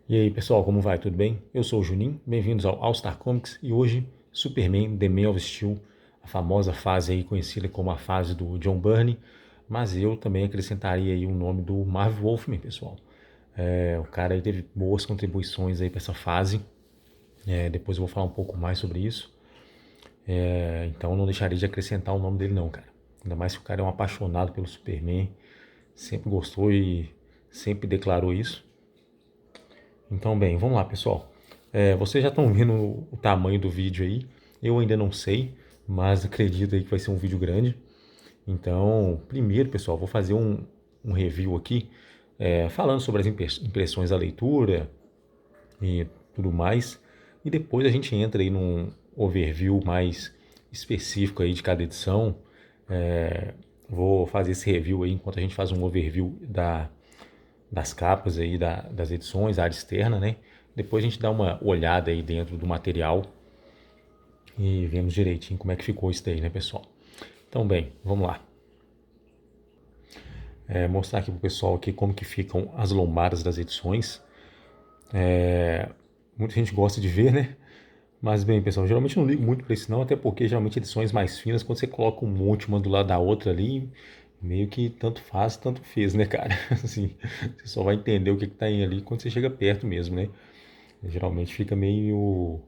E aí pessoal, como vai? Tudo bem? Eu sou o Juninho, bem-vindos ao All Star Comics e hoje Superman The Man of Steel, a famosa fase aí conhecida como a fase do John Byrne, mas eu também acrescentaria aí o nome do Marv Wolfman, pessoal. O cara aí teve boas contribuições aí para essa fase, depois eu vou falar um pouco mais sobre isso, então eu não deixaria de acrescentar o nome dele não, cara. Ainda mais que o cara é um apaixonado pelo Superman, sempre gostou e sempre declarou isso. Então, bem, vamos lá, pessoal. Vocês já estão vendo o tamanho do vídeo aí. Eu ainda não sei, mas acredito aí que vai ser um vídeo grande. Então, primeiro, pessoal, vou fazer um review aqui, falando sobre as impressões da leitura e tudo mais. E depois a gente entra aí num overview mais específico aí de cada edição. Vou fazer esse review aí enquanto a gente faz um overview das capas aí das edições, a área externa, né? Depois a gente dá uma olhada aí dentro do material e vemos direitinho como é que ficou isso daí, né, pessoal? Então, bem, vamos lá. Mostrar aqui pro pessoal aqui como que ficam as lombadas das edições. Muita gente gosta de ver, né? Mas bem, pessoal, geralmente eu não ligo muito para isso não, até porque geralmente edições mais finas, quando você coloca um monte uma do lado da outra ali, meio que tanto faz, tanto fez, né, cara? Assim, você só vai entender o que tá aí ali quando você chega perto mesmo, né? Geralmente fica meio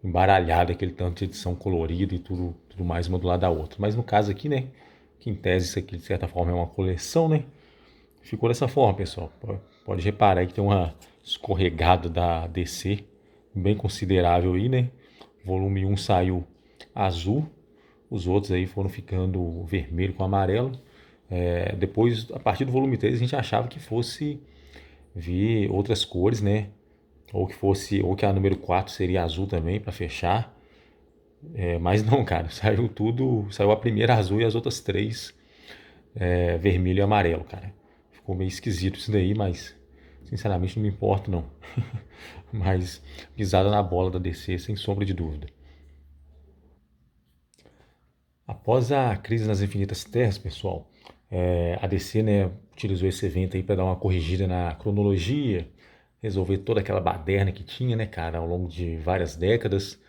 embaralhado aquele tanto de edição colorida e tudo mais uma do lado da outra. Mas no caso aqui, né, que em tese isso aqui de certa forma é uma coleção, né? Ficou dessa forma, pessoal. Pode reparar aí que tem uma escorregada da DC bem considerável aí, né? Volume um saiu azul, os outros aí foram ficando vermelho com amarelo. Depois, a partir do volume 3 a gente achava que fosse vir outras cores, né? Ou que a número 4 seria azul também para fechar. Mas não, cara, saiu a primeira azul e as outras três vermelho e amarelo, cara. Ficou meio esquisito isso daí, mas sinceramente não me importo não. Mas pisada na bola da DC, sem sombra de dúvida. Após a crise nas Infinitas Terras, pessoal, a DC, né, utilizou esse evento aí para dar uma corrigida na cronologia, resolver toda aquela baderna que tinha, né, cara, ao longo de várias décadas.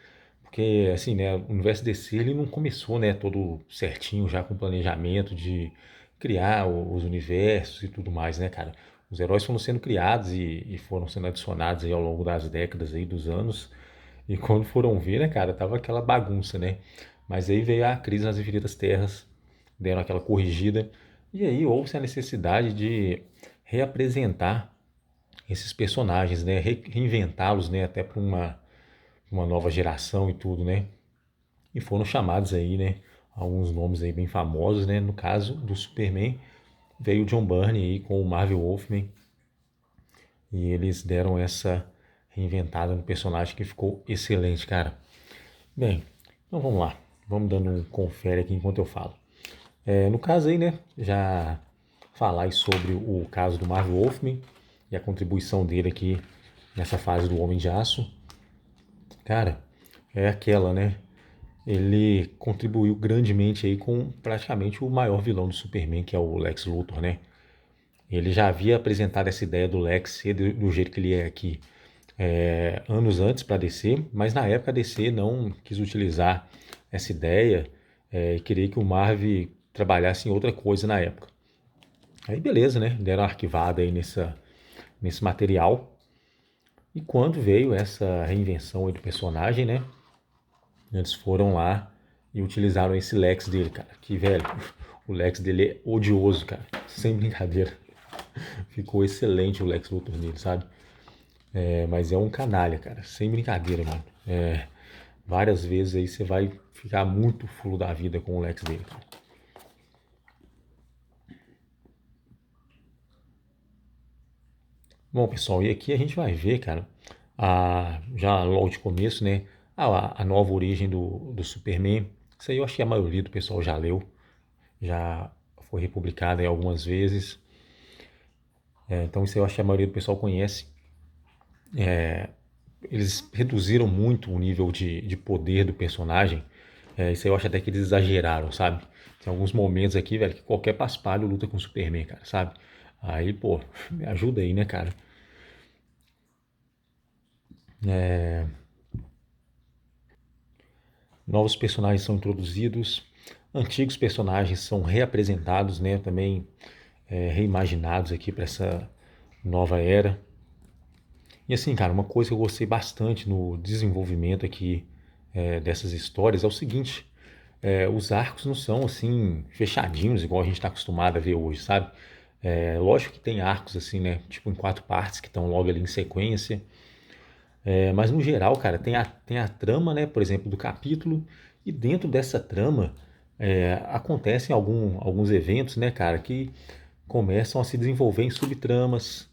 Porque, assim, né, o universo DC ele não começou, né, todo certinho já com planejamento de criar os universos e tudo mais, né, cara. Os heróis foram sendo criados e foram sendo adicionados aí ao longo das décadas aí, dos anos. E quando foram ver, né, cara, tava aquela bagunça, né? Mas aí veio a crise nas Infinitas Terras, deram aquela corrigida. E aí houve-se a necessidade de reapresentar esses personagens, né? Reinventá-los, né? Até para uma nova geração e tudo, né? E foram chamados aí, né? Alguns nomes aí bem famosos, né? No caso do Superman, veio o John Byrne aí com o Marvel Wolfman. E eles deram essa reinventada no personagem que ficou excelente, cara. Bem, então vamos lá. Vamos dando um confere aqui enquanto eu falo. No caso aí, né? Já falar aí sobre o caso do Marvel Wolfman e a contribuição dele aqui nessa fase do Homem de Aço. Cara, é aquela, né? Ele contribuiu grandemente aí com praticamente o maior vilão do Superman, que é o Lex Luthor, né? Ele já havia apresentado essa ideia do Lex ser do jeito que ele é aqui anos antes para a DC, mas na época a DC não quis utilizar essa ideia e queria que o Marvel trabalhasse em outra coisa na época. Aí beleza, né? Deram arquivada aí nesse material. E quando veio essa reinvenção aí do personagem, né? Eles foram lá e utilizaram esse Lex dele, cara. Que, velho, o Lex dele é odioso, cara. Sem brincadeira. Ficou excelente o Lex Luthor nele, sabe? Mas é um canalha, cara. Sem brincadeira, mano. Várias vezes aí você vai ficar muito fulo da vida com o Lex dele, cara. Bom, pessoal, e aqui a gente vai ver, cara, já logo de começo, né, a nova origem do Superman. Isso aí eu acho que a maioria do pessoal já leu, já foi republicado aí algumas vezes. Então isso aí eu acho que a maioria do pessoal conhece. Eles reduziram muito o nível de poder do personagem. Isso aí eu acho até que eles exageraram, sabe? Tem alguns momentos aqui, velho, que qualquer paspalho luta com o Superman, cara, sabe? Aí, pô, me ajuda aí, né, cara? É, novos personagens são introduzidos, antigos personagens são reapresentados, né? Também reimaginados aqui para essa nova era. E assim, cara, uma coisa que eu gostei bastante no desenvolvimento aqui dessas histórias é o seguinte: os arcos não são assim fechadinhos igual a gente está acostumado a ver hoje, sabe? Lógico que tem arcos assim, né? Tipo em quatro partes que estão logo ali em sequência. Mas no geral, cara, tem a trama, né? Por exemplo, do capítulo. E dentro dessa trama acontecem alguns eventos, né, cara, que começam a se desenvolver em subtramas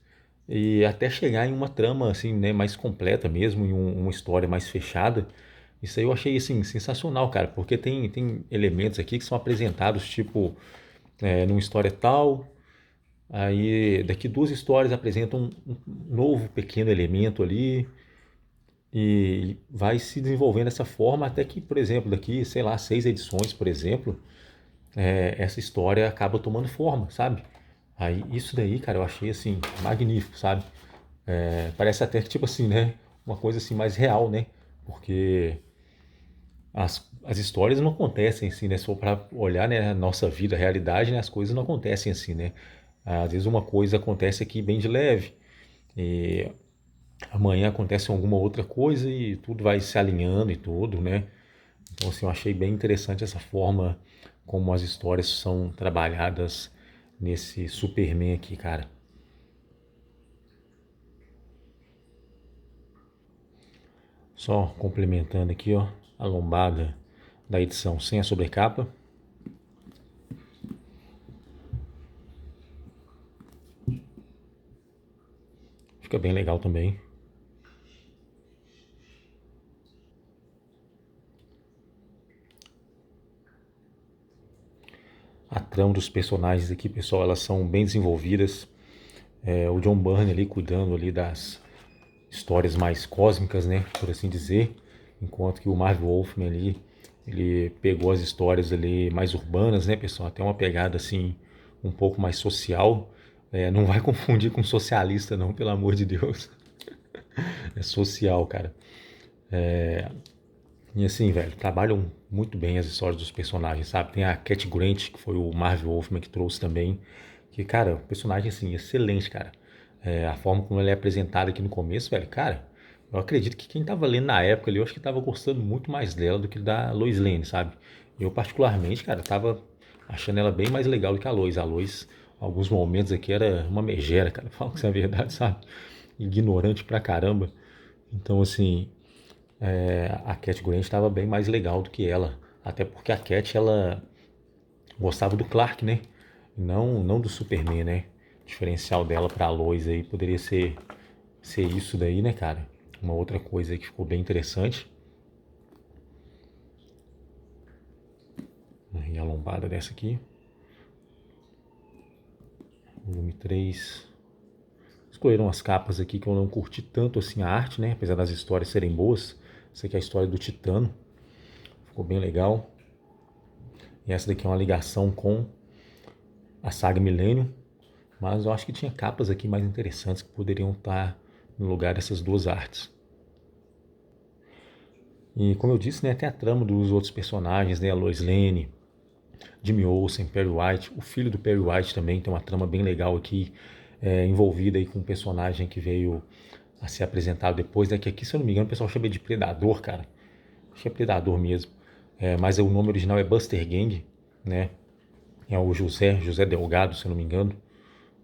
e até chegar em uma trama assim, né, mais completa mesmo, em uma história mais fechada. Isso aí eu achei assim sensacional, cara, porque tem elementos aqui que são apresentados tipo numa história tal, aí daqui duas histórias apresentam um novo pequeno elemento ali e vai se desenvolvendo dessa forma até que, por exemplo, daqui, sei lá, seis edições, por exemplo, essa história acaba tomando forma, sabe? Aí isso daí, cara, eu achei assim magnífico, sabe? Parece até que tipo assim, né? Uma coisa assim mais real, né? Porque as histórias não acontecem assim, né? Se for para olhar, né, a nossa vida, a realidade, né, as coisas não acontecem assim, né? Às vezes uma coisa acontece aqui bem de leve e amanhã acontece alguma outra coisa e tudo vai se alinhando e tudo, né? Então assim, eu achei bem interessante essa forma como as histórias são trabalhadas nesse Superman aqui, cara. Só complementando aqui, ó, a lombada da edição sem a sobrecapa. Fica bem legal também. A trama dos personagens aqui, pessoal, elas são bem desenvolvidas. O John Byrne ali cuidando ali das histórias mais cósmicas, né, por assim dizer, enquanto que o Marv Wolfman ali, ele pegou as histórias ali mais urbanas, né, pessoal, até uma pegada assim um pouco mais social. Não vai confundir com socialista não, pelo amor de Deus. É social, cara. E assim, velho, trabalham muito bem as histórias dos personagens, sabe? Tem a Cat Grant, que foi o Marv Wolfman que trouxe também. Que, cara, o personagem, assim, excelente, cara. A forma como ele é apresentado aqui no começo, velho, cara, eu acredito que quem tava lendo na época ali, eu acho que tava gostando muito mais dela do que da Lois Lane, sabe? Eu, particularmente, cara, tava achando ela bem mais legal do que a Lois. A Lois, alguns momentos aqui, era uma megera, cara. Fala que isso é verdade, sabe? Ignorante pra caramba. Então, assim, a Cat Grant estava bem mais legal do que ela. Até porque a Cat, ela gostava do Clark, né? Não do Superman, né? O diferencial dela pra Lois aí poderia ser isso daí, né, cara? Uma outra coisa aí que ficou bem interessante. E a lombada dessa aqui. Volume 3. Escolheram as capas aqui que eu não curti tanto assim a arte, né? Apesar das histórias serem boas. Essa aqui é a história do Titano. Ficou bem legal. E essa daqui é uma ligação com a saga Millennium. Mas eu acho que tinha capas aqui mais interessantes que poderiam estar no lugar dessas duas artes. E como eu disse, né, tem a trama dos outros personagens, né, a Lois Lane, Jimmy Olsen, Perry White. O filho do Perry White também tem uma trama bem legal aqui, envolvida aí com um personagem que veio a ser apresentado depois, né, que aqui, se eu não me engano, o pessoal chama de Predador, cara. Acho que é Predador mesmo. Mas o nome original é Buster Gang, né? É o José Delgado, se eu não me engano,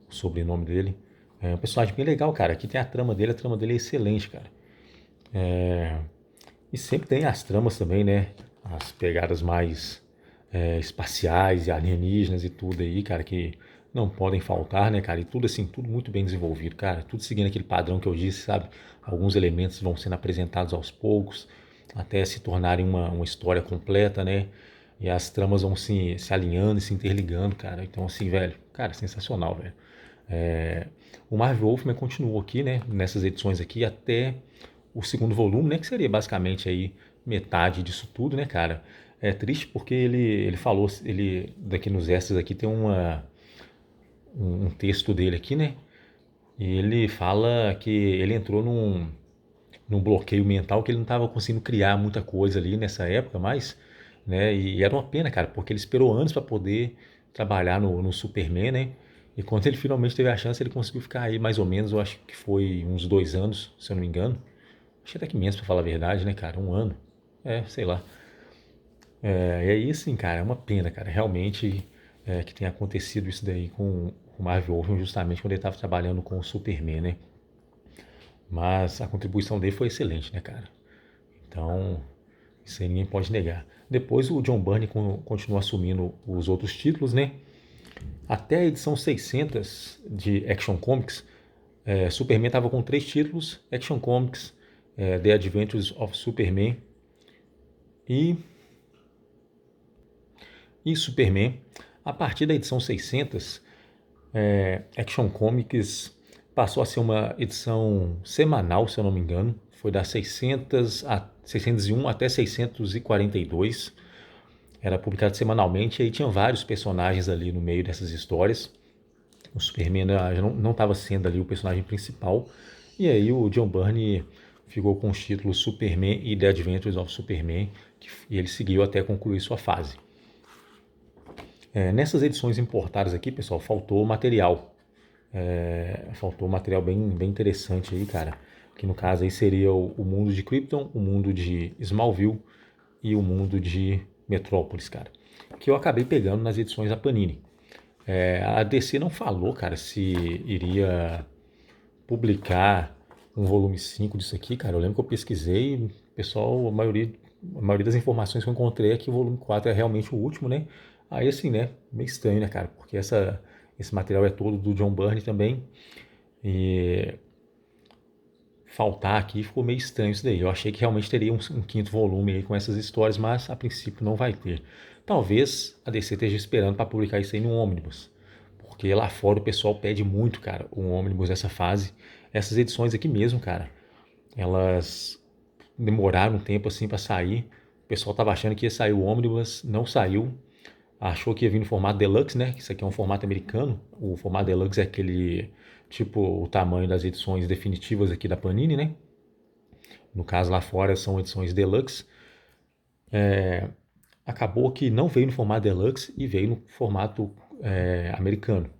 o sobrenome dele. É um personagem bem legal, cara. Aqui tem a trama dele é excelente, cara. E sempre tem as tramas também, né? As pegadas mais espaciais e alienígenas e tudo aí, cara, que não podem faltar, né, cara? E tudo assim, tudo muito bem desenvolvido, cara. Tudo seguindo aquele padrão que eu disse, sabe? Alguns elementos vão sendo apresentados aos poucos, até se tornarem uma história completa, né? E as tramas vão se alinhando e se interligando, cara. Então, assim, velho, cara, sensacional, velho. É, o Marv Wolfman continuou aqui, né, nessas edições aqui, até o segundo volume, né, que seria basicamente aí metade disso tudo, né, cara. É triste porque ele falou, ele daqui nos extras aqui tem um texto dele aqui, né, e ele fala que ele entrou num bloqueio mental que ele não estava conseguindo criar muita coisa ali nessa época mais, né? E era uma pena, cara, porque ele esperou anos para poder trabalhar no Superman, né? E quando ele finalmente teve a chance, ele conseguiu ficar aí mais ou menos, eu acho que foi uns 2 anos, se eu não me engano. Acho que até que menos, pra falar a verdade, né, cara? Um ano. É, sei lá. E aí, assim, cara, é uma pena, cara, realmente que tenha acontecido isso daí com o Marv Wolfman justamente quando ele estava trabalhando com o Superman, né? Mas a contribuição dele foi excelente, né, cara? Então, isso aí ninguém pode negar. Depois o John Byrne continuou assumindo os outros títulos, né? Até a edição 600 de Action Comics, Superman estava com 3 títulos: Action Comics, The Adventures of Superman e, e Superman. A partir da edição 600, Action Comics passou a ser uma edição semanal, se eu não me engano. Foi das 601 até 642. Era publicado semanalmente e aí tinha vários personagens ali no meio dessas histórias. O Superman já não estava sendo ali o personagem principal. E aí o John Byrne ficou com os títulos Superman e The Adventures of Superman, e ele seguiu até concluir sua fase. Nessas edições importadas aqui, pessoal, faltou material. Faltou material bem interessante aí, cara. Que no caso aí seria o mundo de Krypton, o mundo de Smallville e o mundo de Metrópolis, cara. Que eu acabei pegando nas edições da Panini. A DC não falou, cara, se iria publicar um volume 5 disso aqui, cara. Eu lembro que eu pesquisei, pessoal, a maioria das informações que eu encontrei é que o volume 4 é realmente o último, né? Aí assim, né? Meio estranho, né, cara? Porque esse material é todo do John Byrne também. E faltar aqui ficou meio estranho isso daí. Eu achei que realmente teria um quinto volume aí com essas histórias, mas a princípio não vai ter. Talvez a DC esteja esperando para publicar isso aí no ônibus. Porque lá fora o pessoal pede muito, cara, um ônibus nessa fase. Essas edições aqui mesmo, cara, elas demoraram um tempo assim para sair. O pessoal tava achando que ia sair o ônibus, não saiu. Achou que ia vir no formato deluxe, né? Isso aqui é um formato americano. O formato deluxe é aquele tipo o tamanho das edições definitivas aqui da Panini, né? No caso lá fora são edições deluxe. Acabou que não veio no formato deluxe e veio no formato americano.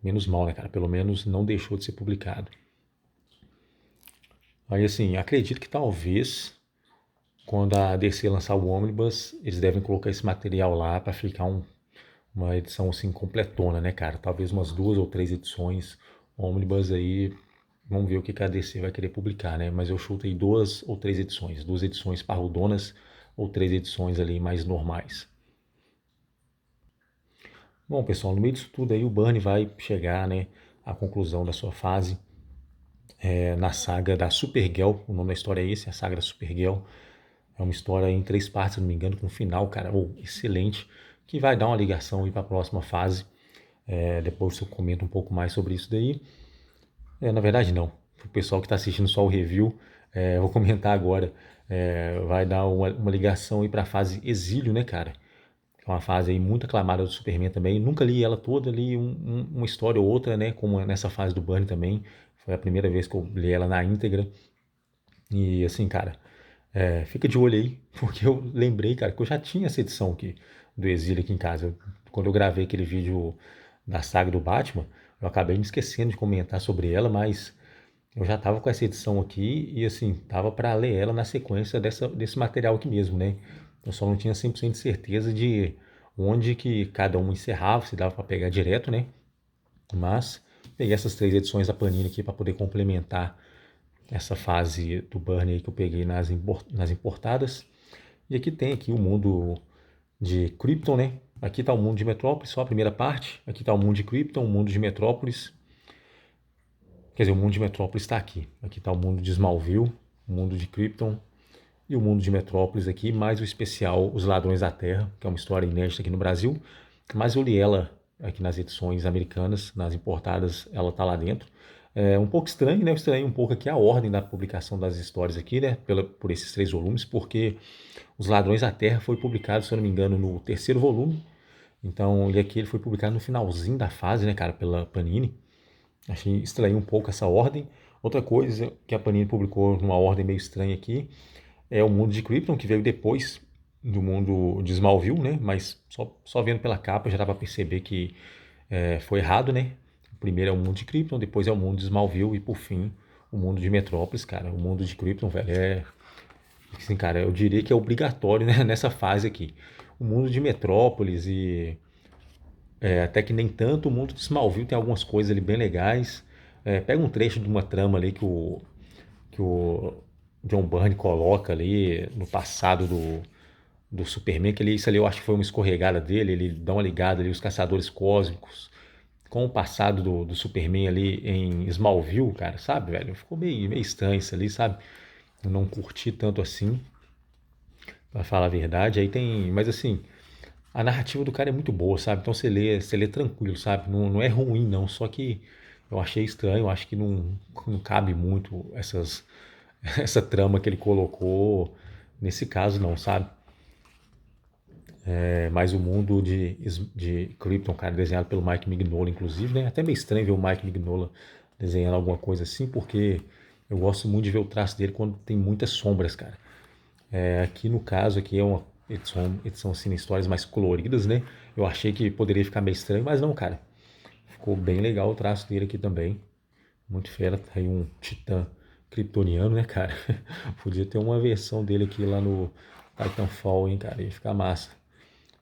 Menos mal, né, cara? Pelo menos não deixou de ser publicado. Aí, assim, acredito que talvez quando a DC lançar o Omnibus, eles devem colocar esse material lá para ficar uma edição assim completona, né, cara? Talvez umas 2 ou 3 edições Omnibus aí. Vamos ver o que a DC vai querer publicar, né? Mas eu chuto aí 2 ou 3 edições. 2 edições parrudonas ou 3 edições ali mais normais. Bom, pessoal, no meio disso tudo aí o Byrne vai chegar, né, à conclusão da sua fase na saga da Supergirl. O nome da história é esse, a saga da Supergirl. É uma história em 3 partes, se não me engano, com um final, cara, excelente, que vai dar uma ligação aí para a próxima fase. Depois eu comento um pouco mais sobre isso daí. Na verdade, não. O pessoal que está assistindo só o review, eu vou comentar agora. Vai dar uma ligação aí para a fase Exílio, né, cara? É uma fase aí muito aclamada do Superman também. Nunca li ela toda, li uma história ou outra, né? Como nessa fase do Byrne também. Foi a primeira vez que eu li ela na íntegra. E assim, cara, fica de olho aí, porque eu lembrei, cara, que eu já tinha essa edição aqui do Exílio aqui em casa. Quando eu gravei aquele vídeo da saga do Batman, eu acabei me esquecendo de comentar sobre ela, mas eu já tava com essa edição aqui e assim, tava para ler ela na sequência desse material aqui mesmo, né? Eu só não tinha 100% de certeza de onde que cada um encerrava, se dava para pegar direto, né? Mas peguei essas 3 edições da Panini aqui para poder complementar essa fase do Burn aí que eu peguei nas importadas. E aqui tem aqui o mundo de Krypton, né? Aqui está o mundo de Metrópolis, só a primeira parte. Aqui está o mundo de Krypton, o mundo de Metrópolis. Quer dizer, o mundo de Metrópolis está aqui. Aqui está o mundo de Smallville, o mundo de Krypton e o mundo de Metrópolis aqui, mais o especial Os Ladrões da Terra, que é uma história inédita aqui no Brasil. Mas eu li ela aqui nas edições americanas, nas importadas, ela está lá dentro. É um pouco estranho, né? Eu estranhei um pouco aqui a ordem da publicação das histórias aqui, né? Por esses 3 volumes, porque Os Ladrões da Terra foi publicado, se eu não me engano, no terceiro volume. Então, e aqui ele foi publicado no finalzinho da fase, né, cara, pela Panini. Achei estranho um pouco essa ordem. Outra coisa que a Panini publicou numa ordem meio estranha aqui é o mundo de Krypton, que veio depois do mundo de Smallville, né? Mas só vendo pela capa já dá pra perceber que foi errado, né? O primeiro é o mundo de Krypton, depois é o mundo de Smallville e por fim o mundo de Metrópolis, cara. O mundo de Krypton, velho, assim, cara, eu diria que é obrigatório, né, nessa fase aqui. O mundo de Metrópolis e até que nem tanto, o mundo de Smallville tem algumas coisas ali bem legais. Pega um trecho de uma trama ali que o John Byrne coloca ali no passado do Superman, que isso ali eu acho que foi uma escorregada dele, ele dá uma ligada ali, os caçadores cósmicos, com o passado do Superman ali em Smallville, cara, sabe, velho? Ficou meio estranho isso ali, sabe? Eu não curti tanto assim, pra falar a verdade. Aí tem. Mas assim, a narrativa do cara é muito boa, sabe? Então você lê tranquilo, sabe? Não é ruim, não. Só que eu achei estranho, eu acho que não cabe muito essa trama que ele colocou nesse caso, não, sabe? Mas o mundo de Krypton, cara, desenhado pelo Mike Mignola, inclusive, né? Até meio estranho ver o Mike Mignola desenhando alguma coisa assim, porque eu gosto muito de ver o traço dele quando tem muitas sombras, cara. Aqui no caso, aqui é uma edição assim, histórias mais coloridas, né? Eu achei que poderia ficar meio estranho, mas não, cara. Ficou bem legal o traço dele aqui também. Muito fera. Tá aí um titã kryptoniano, né, cara? Podia ter uma versão dele aqui lá no Titanfall, hein, cara? Ia ficar massa.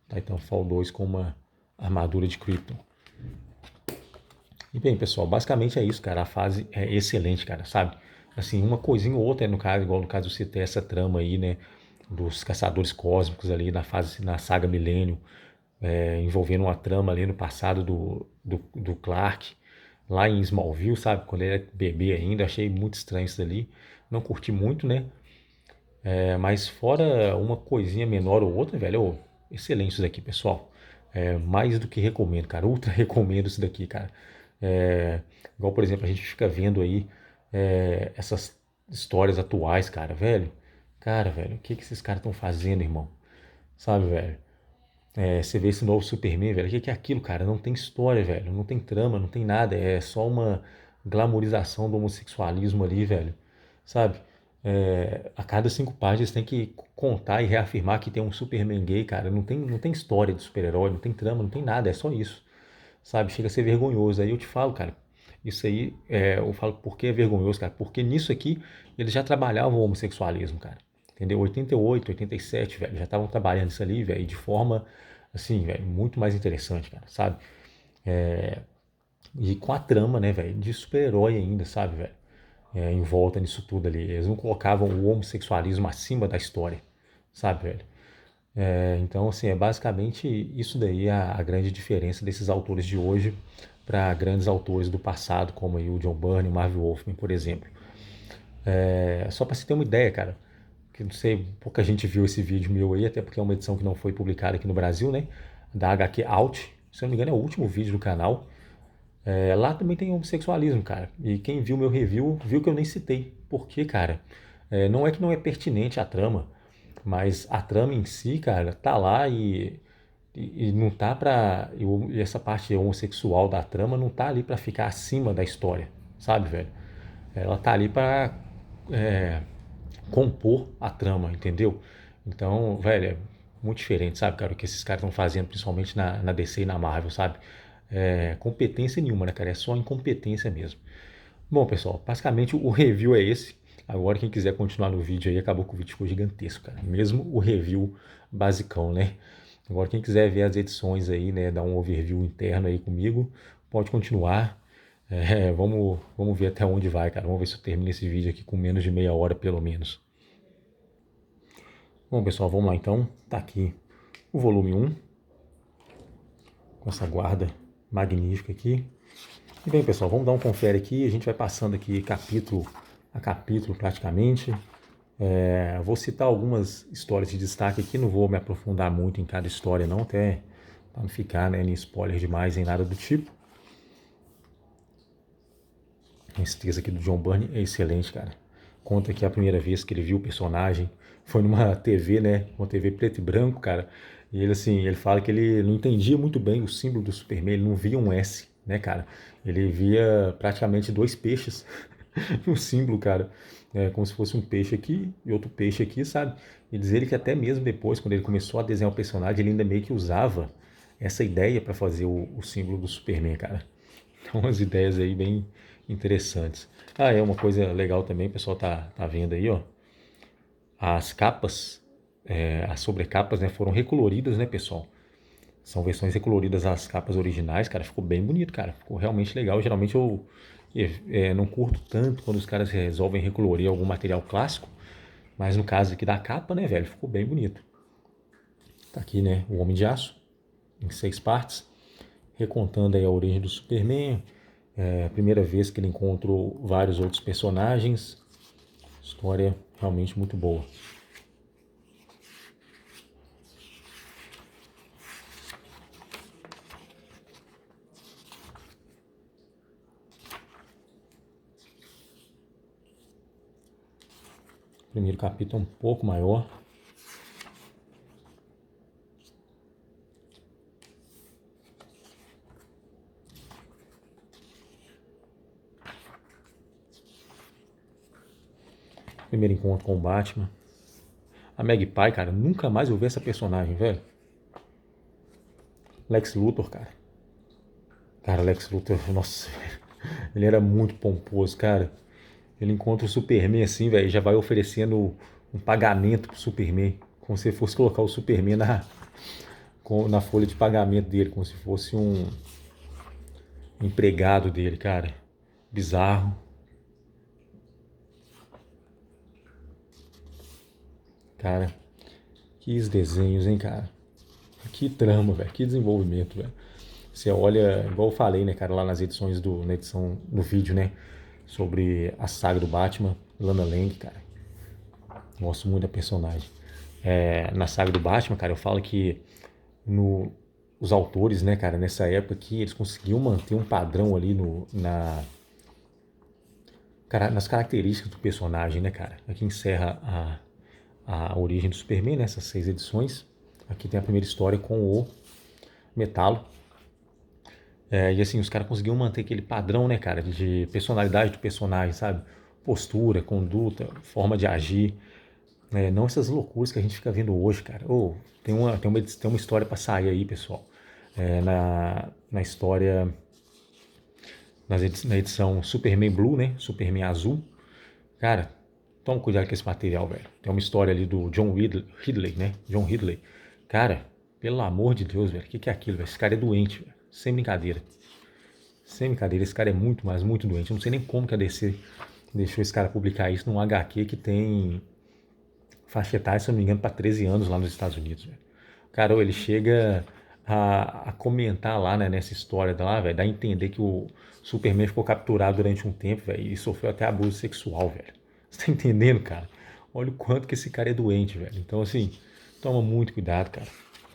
Titanfall 2 com uma armadura de Krypton. E bem, pessoal, basicamente é isso, cara. A fase é excelente, cara, sabe? Assim, uma coisinha ou outra, no caso, igual no caso você ter essa trama aí, né? Dos caçadores cósmicos ali na saga Milênio, envolvendo uma trama ali no passado do Clark, lá em Smallville, sabe? Quando ele era bebê ainda, achei muito estranho isso ali. Não curti muito, né? Mas fora uma coisinha menor ou outra, velho, excelente isso daqui, pessoal. Mais do que recomendo, cara. Ultra recomendo isso daqui, cara. Igual, por exemplo, a gente fica vendo aí essas histórias atuais, cara, velho. Cara, velho, o que esses caras estão fazendo, irmão? Sabe, velho? Você vê esse novo Superman, velho. O que é aquilo, cara? Não tem história, velho. Não tem trama, não tem nada. É só uma glamorização do homossexualismo ali, velho. Sabe? A cada 5 páginas tem que contar e reafirmar que tem um Superman gay, cara. Não tem história de super-herói, não tem trama, não tem nada. É só isso. Sabe? Chega a ser vergonhoso. Aí eu te falo, cara. Isso aí, eu falo por que é vergonhoso, cara. Porque nisso aqui eles já trabalhavam o homossexualismo, cara. Entendeu? 88, 87, velho, já estavam trabalhando isso ali, velho, de forma, assim, velho, muito mais interessante, cara, sabe? E com a trama, né, velho, de super-herói ainda, sabe, velho? Em volta nisso tudo ali. Eles não colocavam o homossexualismo acima da história, sabe, velho? Então, assim, é basicamente isso daí a grande diferença desses autores de hoje para grandes autores do passado, como aí o John Byrne e o Marv Wolfman, por exemplo. Só para você ter uma ideia, cara, que não sei, pouca gente viu esse vídeo meu aí, até porque é uma edição que não foi publicada aqui no Brasil, né? Da HQ Out, se eu não me engano é o último vídeo do canal. Lá também tem homossexualismo, cara. E quem viu meu review viu que eu nem citei. Por quê, cara? Não é que não é pertinente a trama, mas a trama em si, cara, tá lá e não tá pra. E essa parte homossexual da trama não tá ali pra ficar acima da história, sabe, velho? Ela tá ali pra compor a trama, entendeu? Então, velho, é muito diferente, sabe, cara, o que esses caras estão fazendo, principalmente na DC e na Marvel, sabe? Competência nenhuma, né, cara? É só incompetência mesmo. Bom, pessoal, basicamente o review é esse. Agora, quem quiser continuar no vídeo aí, acabou que o vídeo ficou gigantesco, cara. Mesmo o review basicão, né? Agora, quem quiser ver as edições aí, né, dar um overview interno aí comigo, pode continuar. Vamos ver até onde vai, cara. Vamos ver se eu termino esse vídeo aqui com menos de meia hora, pelo menos. Bom, pessoal, vamos lá então. Tá aqui o volume 1, com essa guarda magnífica aqui. E bem, pessoal, vamos dar um confere aqui. A gente vai passando aqui capítulo a capítulo praticamente. Vou citar algumas histórias de destaque aqui, não vou me aprofundar muito em cada história não, até para não ficar, né, nem spoiler demais, nem nada do tipo. Esse texto aqui do John Byrne é excelente, cara. Conta que a primeira vez que ele viu o personagem foi numa TV, né? Uma TV preto e branco, cara. E ele, assim, ele fala que ele não entendia muito bem o símbolo do Superman, ele não via um S, né, cara? Ele via praticamente dois peixes. O símbolo, cara, é como se fosse um peixe aqui e outro peixe aqui, sabe? E diz ele que até mesmo depois, quando ele começou a desenhar o personagem, ele ainda meio que usava essa ideia para fazer o símbolo do Superman, cara. Então, umas ideias aí bem interessantes. Ah, é uma coisa legal também, o pessoal tá vendo aí, ó. As capas, as sobrecapas, né, foram recoloridas, né, pessoal? São versões recoloridas às capas originais, cara. Ficou bem bonito, cara. Ficou realmente legal. Geralmente eu não curto tanto quando os caras resolvem recolorir algum material clássico. Mas no caso aqui da capa, né, velho, ficou bem bonito. Tá aqui, né, o Homem de Aço, em 6 partes, recontando aí a origem do Superman. É a primeira vez que ele encontrou vários outros personagens. História realmente muito boa. O primeiro capítulo é um pouco maior. Primeiro encontro com o Batman. A Magpie, cara, nunca mais eu vi essa personagem, velho. Lex Luthor, cara. Cara, Lex Luthor, nossa, ele era muito pomposo, cara. Ele encontra o Superman assim, velho, já vai oferecendo um pagamento pro Superman. Como se fosse colocar o Superman na folha de pagamento dele, como se fosse um empregado dele, cara. Bizarro. Cara, que desenhos, hein, cara. Que trama, velho. Que desenvolvimento, velho. Você olha, igual eu falei, né, cara, lá nas edições na edição do vídeo, né, sobre a saga do Batman, Lana Lang, cara. Gosto muito da personagem. Na saga do Batman, cara, eu falo que no, os autores, né, cara, nessa época aqui, eles conseguiam manter um padrão ali nas características do personagem, né, cara. Aqui encerra a origem do Superman, nessas 6 edições. Aqui tem a primeira história com o Metalo. E assim, os caras conseguiam manter aquele padrão, né, cara, de personalidade do personagem, sabe? Postura, conduta, forma de agir. Não essas loucuras que a gente fica vendo hoje, cara. Tem uma história pra sair aí, pessoal. Na história, na edição Superman Blue, né? Superman Azul. Cara, toma cuidado com esse material, velho. Tem uma história ali do John Ridley, né? John Ridley. Cara, pelo amor de Deus, velho. O que é aquilo, velho? Esse cara é doente, velho. Sem brincadeira. Sem brincadeira, esse cara é muito, mas muito doente. Eu não sei nem como que a DC deixou esse cara publicar isso num HQ que tem faixa etária, se eu não me engano, para 13 anos lá nos Estados Unidos, velho. Cara, ele chega a comentar lá, né, nessa história lá, velho, dá a entender que o Superman ficou capturado durante um tempo, velho, e sofreu até abuso sexual, velho. Você tá entendendo, cara? Olha o quanto que esse cara é doente, velho. Então, assim, toma muito cuidado, cara,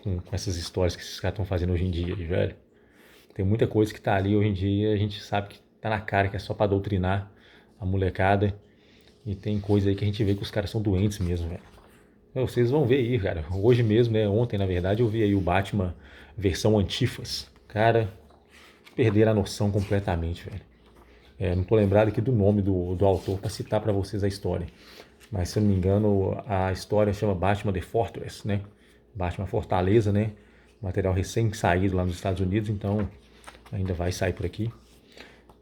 com essas histórias que esses caras estão fazendo hoje em dia, velho. Tem muita coisa que tá ali hoje em dia, a gente sabe que tá na cara que é só pra doutrinar a molecada. E tem coisa aí que a gente vê que os caras são doentes mesmo, velho. Vocês vão ver aí, cara. Hoje mesmo, né? Ontem, na verdade, eu vi aí o Batman versão Antifas. Cara, perderam a noção completamente, velho. Não tô lembrado aqui do nome do autor pra citar pra vocês a história. Mas, se eu não me engano, a história chama Batman The Fortress, né? Batman Fortaleza, né? Material recém-saído lá nos Estados Unidos, então ainda vai sair por aqui.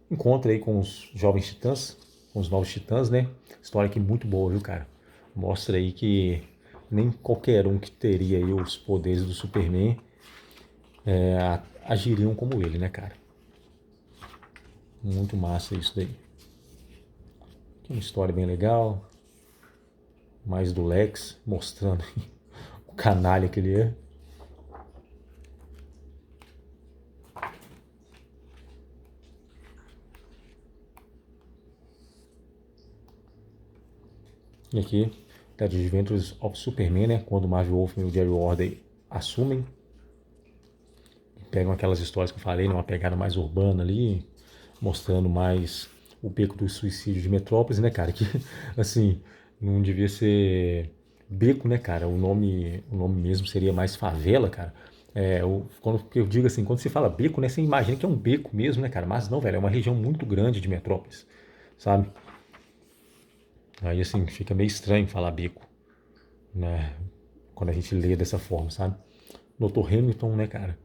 Encontra aí com os jovens titãs, com os novos titãs, né? História aqui muito boa, viu, cara? Mostra aí que nem qualquer um que teria aí os poderes do Superman agiriam como ele, né, cara? Muito massa isso daí. Aqui uma história bem legal. Mais do Lex, mostrando o canalha que ele é. E aqui, The Adventures of Superman, né? Quando o Marv Wolfman e o Jerry Ordway assumem. Pegam aquelas histórias que eu falei, numa pegada mais urbana ali, mostrando mais o beco do suicídio de Metrópolis, né, cara? Que, assim, não devia ser beco, né, cara? O nome mesmo seria mais favela, cara. Quando eu digo assim, quando se fala beco, né, você imagina que é um beco mesmo, né, cara? Mas não, velho, é uma região muito grande de Metrópolis, sabe? Aí assim, fica meio estranho falar beco, né? Quando a gente lê dessa forma, sabe? Dr. Hamilton, né, cara?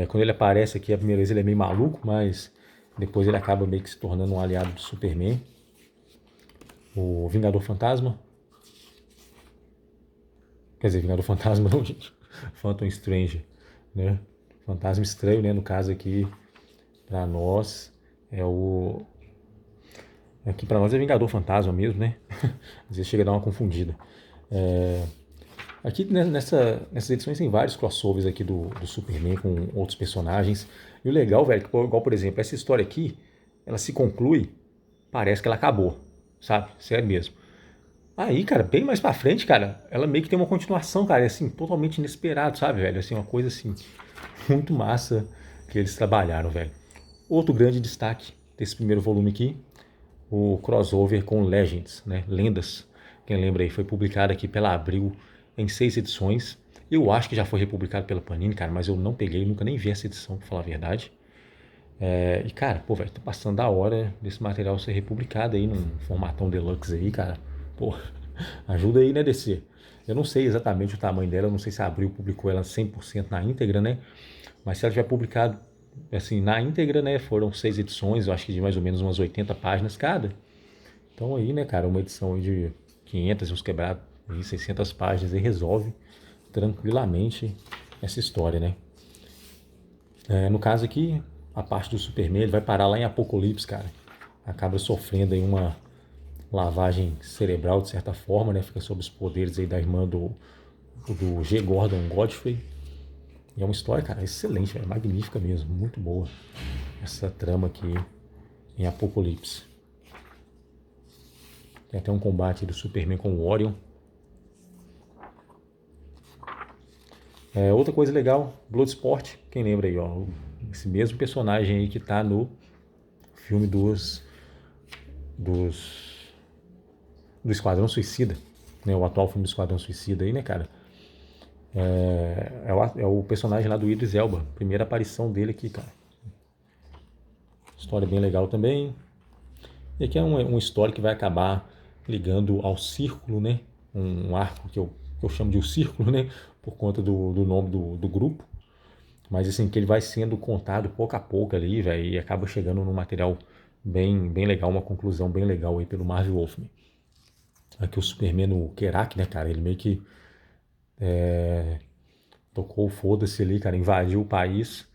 Quando ele aparece aqui a primeira vez ele é meio maluco, mas depois ele acaba meio que se tornando um aliado do Superman. O Vingador Fantasma. Quer dizer, Vingador Fantasma não, gente. Phantom Stranger, né? Fantasma Estranho, né? No caso aqui, pra nós, é o... Aqui pra nós é Vingador Fantasma mesmo, né? Às vezes chega a dar uma confundida. É, aqui nessas edições tem vários crossovers aqui do Superman com outros personagens. E o legal, velho, que igual por exemplo, essa história aqui, ela se conclui, parece que ela acabou, sabe? Sério mesmo. Aí, cara, bem mais pra frente, cara, ela meio que tem uma continuação, cara, assim, totalmente inesperado, sabe, velho? Assim, uma coisa assim, muito massa que eles trabalharam, velho. Outro grande destaque desse primeiro volume aqui, o crossover com Legends, né? Lendas. Quem lembra aí, foi publicado aqui pela Abril em 6 edições. Eu acho que já foi republicado pela Panini, cara, mas eu não peguei, nunca nem vi essa edição, pra falar a verdade. E, cara, pô, velho, tá passando da hora desse material ser republicado aí num formatão deluxe aí, cara. Pô, ajuda aí, né, DC? Eu não sei exatamente o tamanho dela, eu não sei se a Abril publicou ela 100% na íntegra, né? Mas se ela tiver publicado, assim, na íntegra, né, foram 6 edições, eu acho que de mais ou menos umas 80 páginas cada. Então aí, né, cara, uma edição aí de 500 e uns quebrados, 600 páginas aí resolve tranquilamente essa história, né? No caso aqui, a parte do Superman, ele vai parar lá em Apocalipse, cara. Acaba sofrendo aí uma lavagem cerebral, de certa forma, né? Fica sob os poderes aí da irmã do G. Gordon Godfrey. E é uma história, cara, excelente, véio, magnífica mesmo, muito boa. Essa trama aqui em Apocalipse. Tem até um combate do Superman com o Orion. Outra coisa legal, Bloodsport, quem lembra aí, ó, esse mesmo personagem aí que tá no filme dos do Esquadrão Suicida, né, o atual filme do Esquadrão Suicida aí, né, cara? É o personagem lá do Idris Elba, primeira aparição dele aqui, cara. História bem legal também. E aqui é uma história que vai acabar ligando ao Círculo, né? Um arco que eu chamo de O Círculo, né? Por conta do nome do grupo. Mas assim, que ele vai sendo contado pouco a pouco ali, velho, e acaba chegando num material bem legal, uma conclusão bem legal aí pelo Marv Wolfman. Aqui o Superman no Kerak, né, cara? Ele meio que tocou o foda-se ali, cara, invadiu o país,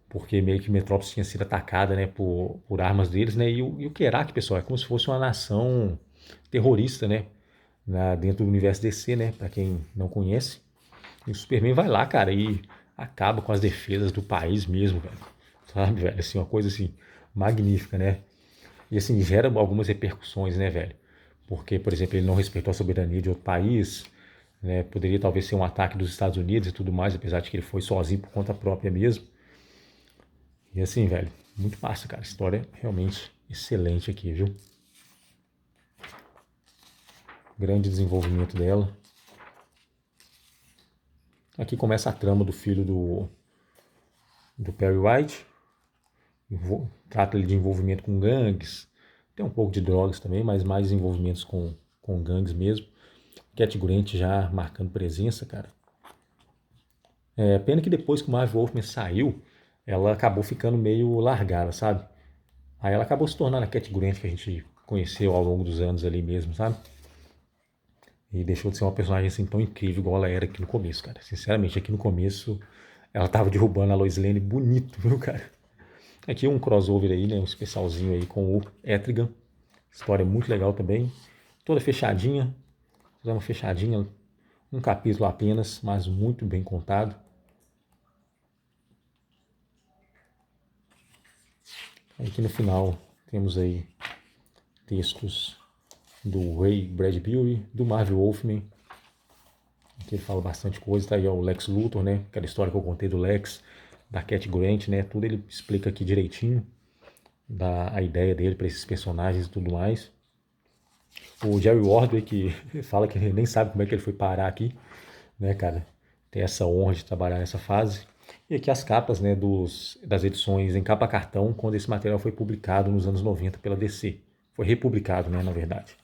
porque meio que Metrópolis tinha sido atacada, né, por armas deles, né? E o Kerak, pessoal, é como se fosse uma nação terrorista, né? Dentro do universo DC, né? Pra quem não conhece. E o Superman vai lá, cara, e acaba com as defesas do país mesmo, velho. Sabe, velho? Assim, uma coisa assim, magnífica, né? E assim, gera algumas repercussões, né, velho? Porque, por exemplo, ele não respeitou a soberania de outro país, né? Poderia talvez ser um ataque dos Estados Unidos e tudo mais, apesar de que ele foi sozinho por conta própria mesmo. E assim, velho, muito massa, cara. História realmente excelente aqui, viu? Grande desenvolvimento dela. Aqui começa a trama do filho do Perry White. Trata ele de envolvimento com gangues. Tem um pouco de drogas também, mas mais envolvimentos com gangues mesmo. Cat Grant já marcando presença, cara. Pena que depois que o Marv Wolfman saiu, ela acabou ficando meio largada, sabe? Aí ela acabou se tornando a Cat Grant que a gente conheceu ao longo dos anos ali mesmo, sabe? E deixou de ser uma personagem assim tão incrível igual ela era aqui no começo, cara. Sinceramente, aqui no começo ela tava derrubando a Lois Lane bonito, viu, cara? Aqui um crossover aí, né? Um especialzinho aí com o Etrigan. História muito legal também. Toda fechadinha. Uma fechadinha. Um capítulo apenas, mas muito bem contado. Aqui no final temos aí textos do Ray Bradbury, do Marv Wolfman, que ele fala bastante coisa, tá aí ó, o Lex Luthor, né? Aquela história que eu contei do Lex, da Cat Grant, né? Tudo ele explica aqui direitinho, dá a ideia dele para esses personagens e tudo mais. O Jerry Ordway, que fala que ele nem sabe como é que ele foi parar aqui, né, cara? Tem essa honra de trabalhar nessa fase. E aqui as capas, né, das edições em capa cartão, quando esse material foi publicado nos anos 90 pela DC. Foi republicado, né, na verdade.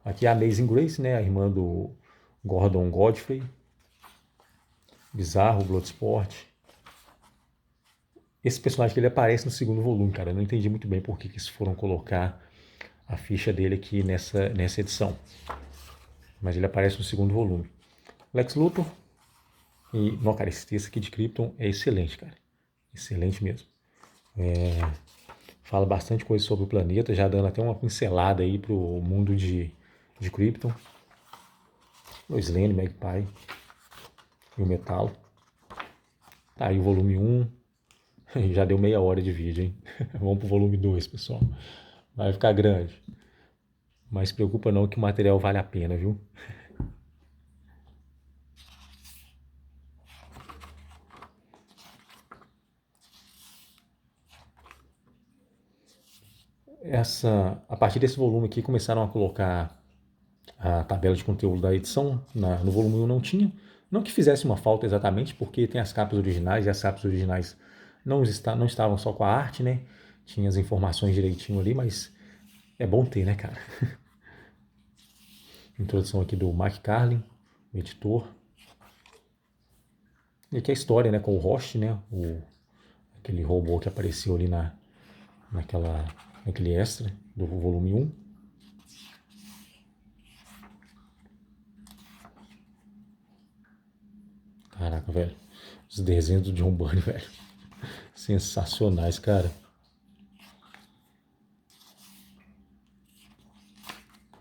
Aqui é a Amazing Grace, né? A irmã do Gordon Godfrey. Bizarro, Bloodsport. Esse personagem que ele aparece no segundo volume, cara. Eu não entendi muito bem por que eles foram colocar a ficha dele aqui nessa edição. Mas ele aparece no segundo volume. Lex Luthor. E, não, cara, esse texto aqui de Krypton é excelente, cara. Excelente mesmo. Fala bastante coisa sobre o planeta, já dando até uma pincelada aí pro mundo de Krypton. Lois Lane, Magpie e o Metalo. Tá aí o volume 1. Já deu meia hora de vídeo, hein? Vamos pro volume 2, pessoal. Vai ficar grande. Mas se preocupa não que o material vale a pena, viu? A partir desse volume aqui começaram a colocar a tabela de conteúdo da edição. No volume 1 não tinha. Não que fizesse uma falta exatamente, porque tem as capas originais, e as capas originais não estavam só com a arte, né? Tinha as informações direitinho ali, mas é bom ter, né, cara? Introdução aqui do Mike Carlin, o editor. E aqui a história, né, com o Host, né? Aquele robô que apareceu ali naquele extra do volume 1. Caraca, velho. Os desenhos do John Byrne, velho. Sensacionais, cara.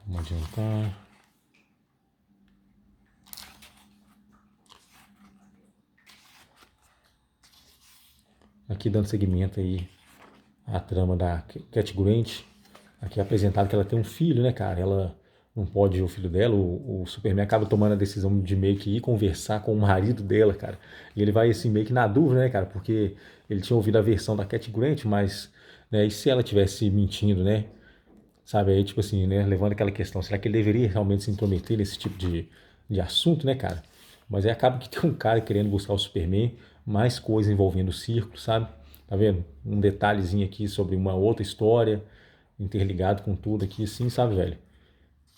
Vamos adiantar. Aqui dando seguimento aí à trama da Cat Grant. Aqui é apresentado que ela tem um filho, né, cara? Ela não pode ver o filho dela. O Superman acaba tomando a decisão de meio que ir conversar com o marido dela, cara. E ele vai assim meio que na dúvida, né, cara? Porque ele tinha ouvido a versão da Cat Grant, mas, né, e se ela tivesse mentindo, né? Sabe, aí tipo assim, né, levando aquela questão, será que ele deveria realmente se intrometer nesse tipo de assunto, né, cara? Mas aí acaba que tem um cara querendo buscar o Superman, mais coisa envolvendo o círculo, sabe? Tá vendo? Um detalhezinho aqui sobre uma outra história, interligado com tudo aqui, assim, sabe, velho?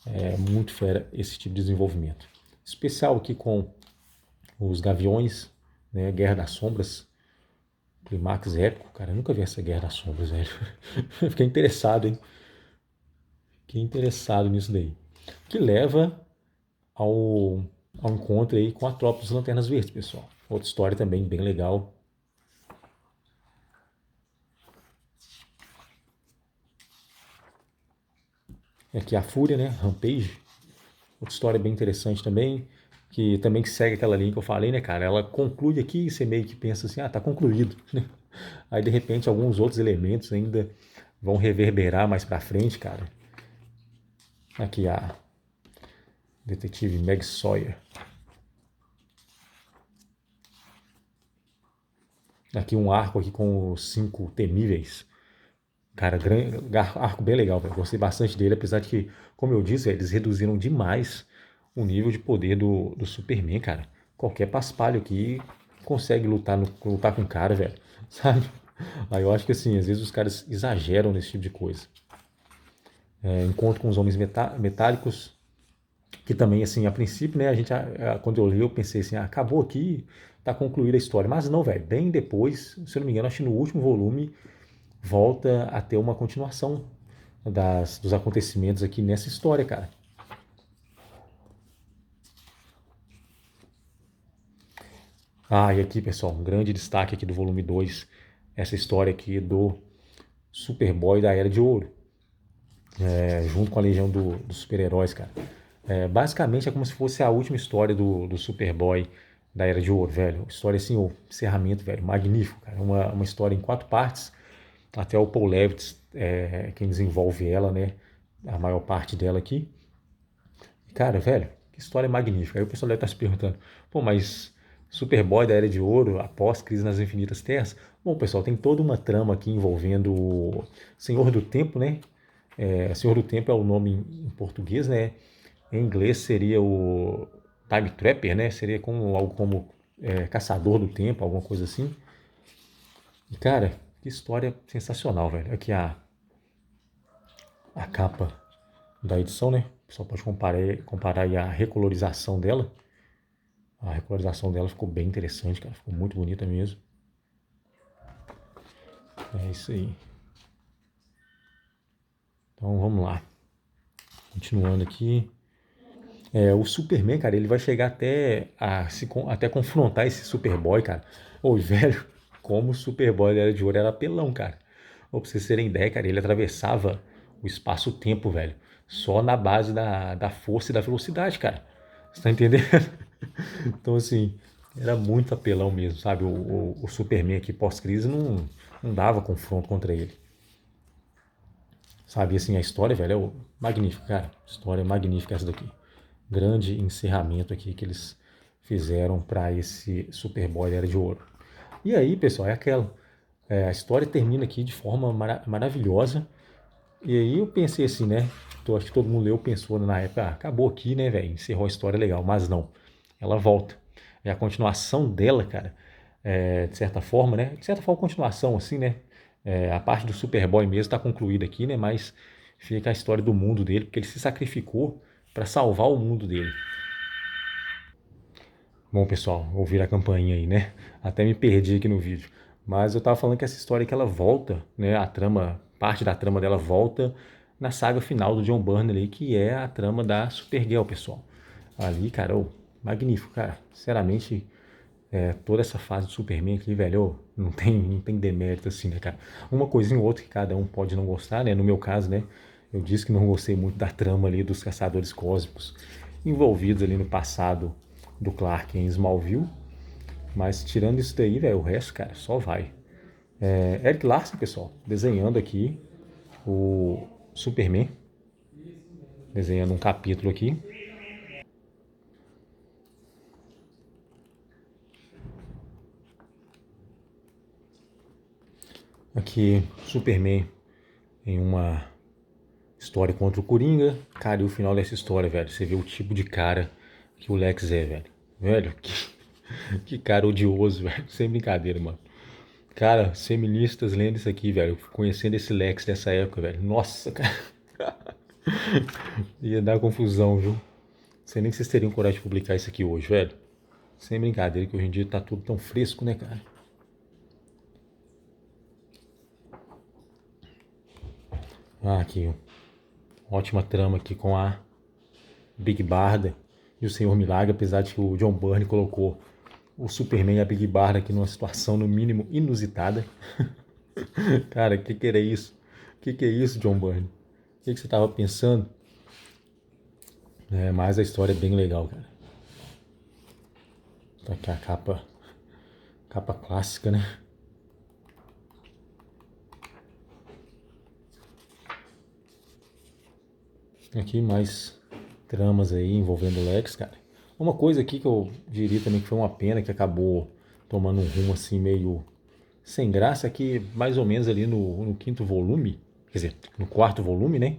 É muito fera esse tipo de desenvolvimento. Especial aqui com os Gaviões, né, Guerra das Sombras, Climax épico. Cara, eu nunca vi essa Guerra das Sombras, velho. Fiquei interessado, hein? Fiquei interessado nisso daí. Que leva ao, ao encontro aí com a tropa dos Lanternas Verdes, pessoal. Outra história também bem legal. Aqui a Fúria, né? Rampage. Outra história bem interessante também, que também segue aquela linha que eu falei, né, cara? Ela conclui aqui e você meio que pensa assim, ah, tá concluído, né? Aí, de repente, alguns outros elementos ainda vão reverberar mais pra frente, cara. Aqui a detetive Meg Sawyer. Aqui um arco aqui com os 5 temíveis. Cara, arco bem legal, velho. Gostei bastante dele, apesar de que, como eu disse, eles reduziram demais o nível de poder do Superman, cara. Qualquer paspalho aqui consegue lutar com o cara, velho. Sabe? Aí eu acho que assim, às vezes os caras exageram nesse tipo de coisa. Encontro com os homens metálicos, que também, assim, a princípio, né, quando eu li, eu pensei assim, acabou aqui, tá concluída a história. Mas não, velho, bem depois, se eu não me engano, acho que no último volume volta a ter uma continuação dos acontecimentos aqui nessa história, cara. Ah, e aqui, pessoal, um grande destaque aqui do volume 2, essa história aqui do Superboy da Era de Ouro, junto com a Legião dos Super-Heróis, cara. Basicamente é como se fosse a última história do Superboy da Era de Ouro, velho. História assim, o encerramento, velho, magnífico, cara. Uma história em 4 partes, até o Paul Levitz, quem desenvolve ela, né? A maior parte dela aqui. Cara, velho, que história magnífica. Aí o pessoal deve estar se perguntando, pô, mas Superboy da Era de Ouro, após Crise nas Infinitas Terras? Bom, pessoal, tem toda uma trama aqui envolvendo o Senhor do Tempo, né? Senhor do Tempo é o nome em português, né? Em inglês seria o Time Trapper, né? Seria como algo como Caçador do Tempo, alguma coisa assim. E, cara, que história sensacional, velho. Aqui a capa da edição, né? O pessoal pode comparar aí a recolorização dela. A recolorização dela ficou bem interessante, cara. Ficou muito bonita mesmo. É isso aí. Então vamos lá. Continuando aqui. O Superman, cara, ele vai chegar até confrontar esse Superboy, cara. Ô, velho, como o Superboy era de ouro, era apelão, cara. Ô, pra vocês terem ideia, cara, ele atravessava o espaço-tempo, velho. Só na base da força e da velocidade, cara. Você tá entendendo? Então, assim, era muito apelão mesmo, sabe? O Superman aqui pós-crise não dava confronto contra ele. Sabe, assim, a história, velho, magnífica, cara. História magnífica essa daqui. Grande encerramento aqui que eles fizeram para esse Superboy Era de Ouro. E aí, pessoal, é aquela. A história termina aqui de forma maravilhosa. E aí eu pensei assim, né? Acho que todo mundo leu, pensou na época, acabou aqui, né, velho? Encerrou a história legal, mas não. Ela volta. É a continuação dela, cara. De certa forma, né? De certa forma, continuação, assim, né? A parte do Superboy mesmo está concluída aqui, né? Mas fica a história do mundo dele, porque ele se sacrificou para salvar o mundo dele. Bom, pessoal, ouvir a campainha aí, né? Até me perdi aqui no vídeo. Mas eu tava falando que essa história que ela volta, né? A trama, parte da trama dela volta na saga final do John Byrne ali, que é a trama da Supergirl, pessoal. Ali, cara, magnífico, cara. Sinceramente, toda essa fase do Superman aqui, velho, não tem demérito assim, né, cara? Uma coisinha ou outra que cada um pode não gostar, né? No meu caso, né? Eu disse que não gostei muito da trama ali dos caçadores cósmicos envolvidos ali no passado do Clark em Smallville. Mas tirando isso daí, velho, o resto, cara, só vai. Eric Larson, pessoal, desenhando aqui o Superman. Desenhando um capítulo aqui. Aqui, Superman em uma história contra o Coringa. Cara, e o final dessa história, velho, você vê o tipo de cara que o Lex é, velho. Velho, que cara odioso, velho. Sem brincadeira, mano. Cara, feministas lendo isso aqui, velho. Conhecendo esse Lex dessa época, velho. Nossa, cara. Ia dar confusão, viu? Não sei nem se vocês teriam coragem de publicar isso aqui hoje, velho. Sem brincadeira, que hoje em dia tá tudo tão fresco, né, cara? Aqui, ó. Ótima trama aqui com a Big Barda e o Senhor Milagre, apesar de que o John Byrne colocou o Superman e a Big Barda aqui numa situação, no mínimo, inusitada. Cara, que era isso? Que é isso, John Byrne? O que você tava pensando? Mas a história é bem legal, cara. Tá aqui a capa clássica, né? Aqui mais tramas aí envolvendo o Lex, cara. Uma coisa aqui que eu diria também que foi uma pena, que acabou tomando um rumo assim meio sem graça, é que mais ou menos ali no quinto volume, quer dizer, no quarto volume, né?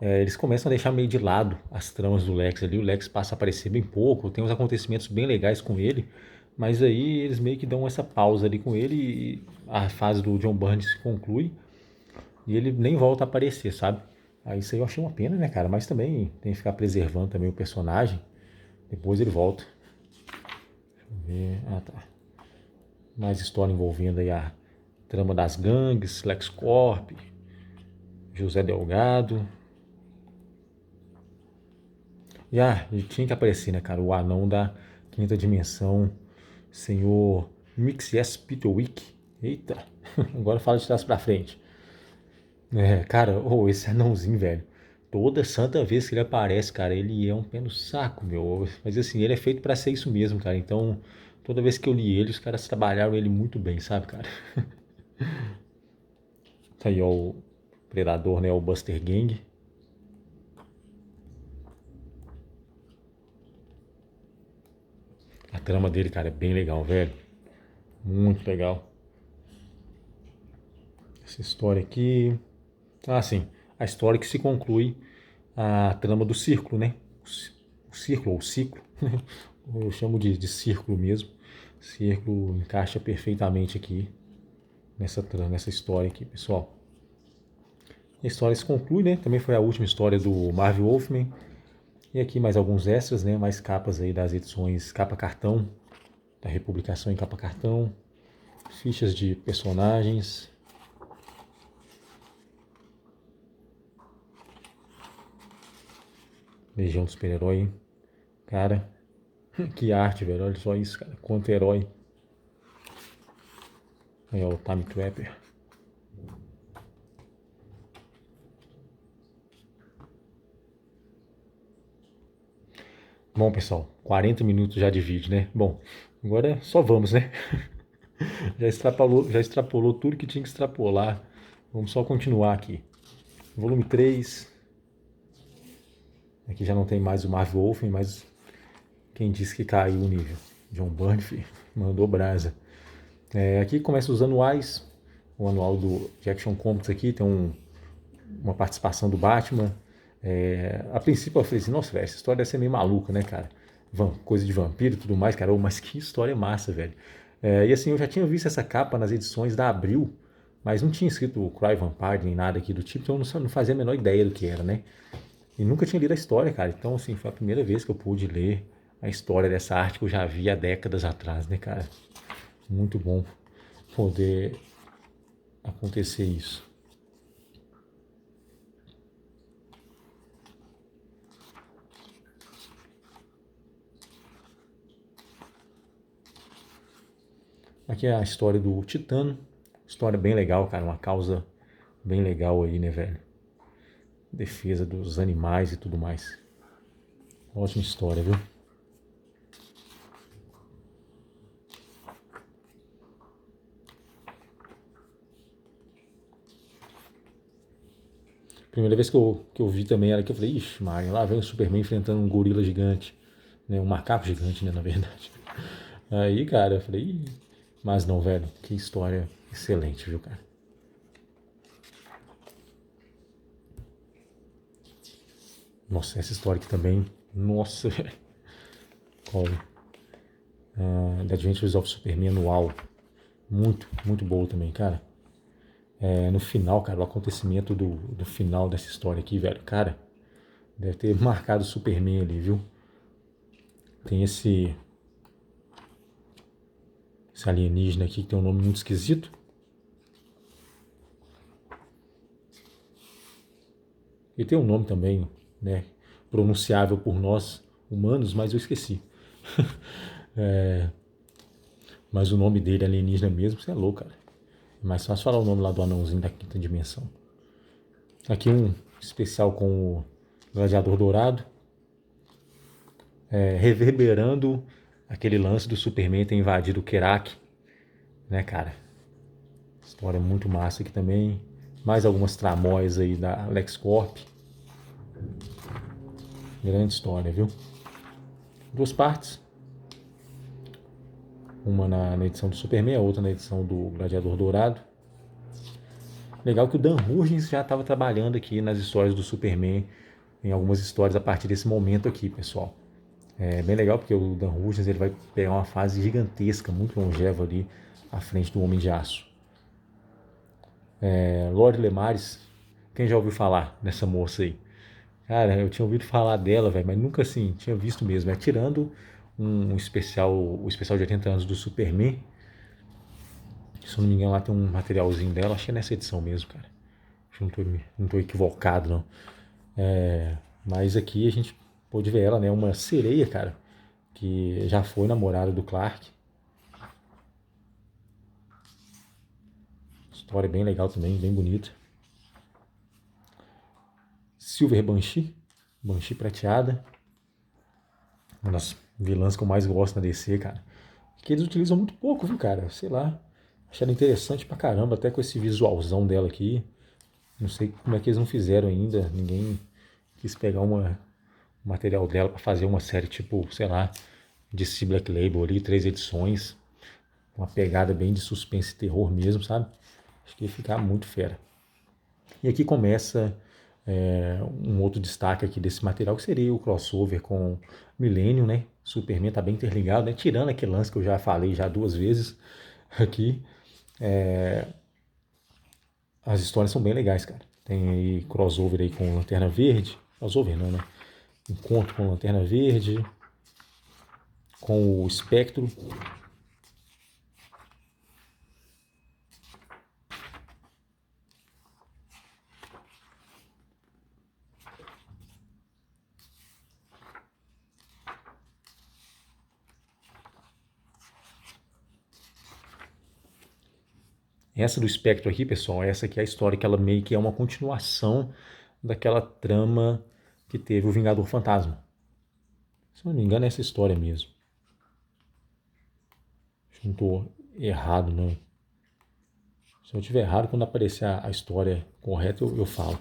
Eles começam a deixar meio de lado as tramas do Lex ali. O Lex passa a aparecer bem pouco, tem uns acontecimentos bem legais com ele, mas aí eles meio que dão essa pausa ali com ele e a fase do John Byrne se conclui e ele nem volta a aparecer, sabe? Aí isso aí eu achei uma pena, né, cara? Mas também tem que ficar preservando também o personagem. Depois ele volta. Deixa eu ver. Ah, tá. Mais história envolvendo aí a trama das gangues, LexCorp, José Delgado. E tinha que aparecer, né, cara? O anão da quinta dimensão, senhor Mixies Peterwick. Eita, agora fala de trás pra frente. Cara, esse anãozinho, velho. Toda santa vez que ele aparece, cara, ele é um pé no saco, meu. Mas assim, ele é feito pra ser isso mesmo, cara. Então, toda vez que eu li ele, os caras trabalharam ele muito bem, sabe, cara? Tá aí, ó, o Predador, né? O Buster Gang. A trama dele, cara, é bem legal, velho. Muito legal. Essa história aqui. Ah, sim. A história que se conclui a trama do círculo, né? O círculo, ou ciclo. Eu chamo de círculo mesmo. Círculo encaixa perfeitamente aqui nessa história aqui, pessoal. A história se conclui, né? Também foi a última história do Marv Wolfman. E aqui mais alguns extras, né? Mais capas aí das edições capa cartão, da republicação em capa cartão. Fichas de personagens. Legião do Super-Herói. Cara, que arte, velho. Olha só isso, cara. Quanto herói. Aí, ó, o Time Trapper. Bom, pessoal, 40 minutos já de vídeo, né? Bom, agora só vamos, né? Já extrapolou tudo que tinha que extrapolar. Vamos só continuar aqui. Volume 3. Aqui já não tem mais o Marv Wolfman, mas quem disse que caiu o nível? John Byrne mandou brasa. Aqui começa os anuais. O anual do Action Comics aqui tem uma participação do Batman. A princípio eu falei assim, nossa, velho, essa história deve ser meio maluca, né, cara? Coisa de vampiro e tudo mais, cara. Mas que história massa, velho. E assim, eu já tinha visto essa capa nas edições da Abril, mas não tinha escrito Cry Vampire nem nada aqui do tipo, então eu não fazia a menor ideia do que era, né? E nunca tinha lido a história, cara. Então, assim, foi a primeira vez que eu pude ler a história dessa arte que eu já vi há décadas atrás, né, cara? Muito bom poder acontecer isso. Aqui é a história do Titano. História bem legal, cara. Uma causa bem legal aí, né, velho? Defesa dos animais e tudo mais. Ótima história, viu? Primeira vez que eu vi também era que eu falei, ixi, Mario, lá vem o Superman enfrentando um gorila gigante. Né? Um macaco gigante, né, na verdade. Aí, cara, eu falei, ih, mas não, velho, que história excelente, viu, cara? Nossa, essa história aqui também, nossa, velho. Olha, The Adventures of Superman anual. Muito, muito boa também, cara. No final, cara, o acontecimento do final dessa história aqui, velho, cara, deve ter marcado o Superman ali, viu? Tem esse alienígena aqui que tem um nome muito esquisito. E tem um nome também, né, pronunciável por nós humanos, mas eu esqueci. Mas o nome dele, alienígena mesmo, você é louco, cara. É mais fácil falar o nome lá do anãozinho da quinta dimensão. Aqui um especial com o Gladiador Dourado. Reverberando aquele lance do Superman ter invadido o Kerak. Né, cara? História muito massa aqui também. Mais algumas tramóias aí da LexCorp. Grande história, viu? Duas partes. Uma na edição do Superman, a outra na edição do Gladiador Dourado. Legal que o Dan Hurgens já estava trabalhando aqui nas histórias do Superman, em algumas histórias a partir desse momento aqui, pessoal. É bem legal porque o Dan Hurgens ele vai pegar uma fase gigantesca, muito longeva ali, à frente do Homem de Aço. Lorde Lemares, quem já ouviu falar dessa moça aí? Cara, eu tinha ouvido falar dela, velho, mas nunca assim, tinha visto mesmo. Tirando o especial de 80 anos do Superman, se eu não me engano lá tem um materialzinho dela, acho que é nessa edição mesmo, cara. Acho que não tô equivocado, não. Mas aqui a gente pôde ver ela, né, uma sereia, cara, que já foi namorada do Clark. História bem legal também, bem bonita. Silver Banshee, Banshee prateada. Uma das vilãs que eu mais gosto na DC, cara. Que eles utilizam muito pouco, viu, cara? Sei lá. Achei ela interessante pra caramba, até com esse visualzão dela aqui. Não sei como é que eles não fizeram ainda. Ninguém quis pegar um material dela pra fazer uma série tipo, sei lá, DC Black Label ali, 3 edições. Uma pegada bem de suspense e terror mesmo, sabe? Acho que ia ficar muito fera. E aqui começa um outro destaque aqui desse material, que seria o crossover com Millennium, né? Superman tá bem interligado, né? Tirando aquele lance que eu já falei já 2 vezes aqui. As histórias são bem legais, cara. Tem aí crossover aí com Lanterna Verde. Crossover não, né? Encontro com Lanterna Verde, com o Espectro. Essa do Espectro aqui, pessoal, essa aqui é a história que ela meio que é uma continuação daquela trama que teve o Vingador Fantasma. Se não me engano, é essa história mesmo. Não estou errado, não. Se eu tiver errado, quando aparecer a história correta, eu falo.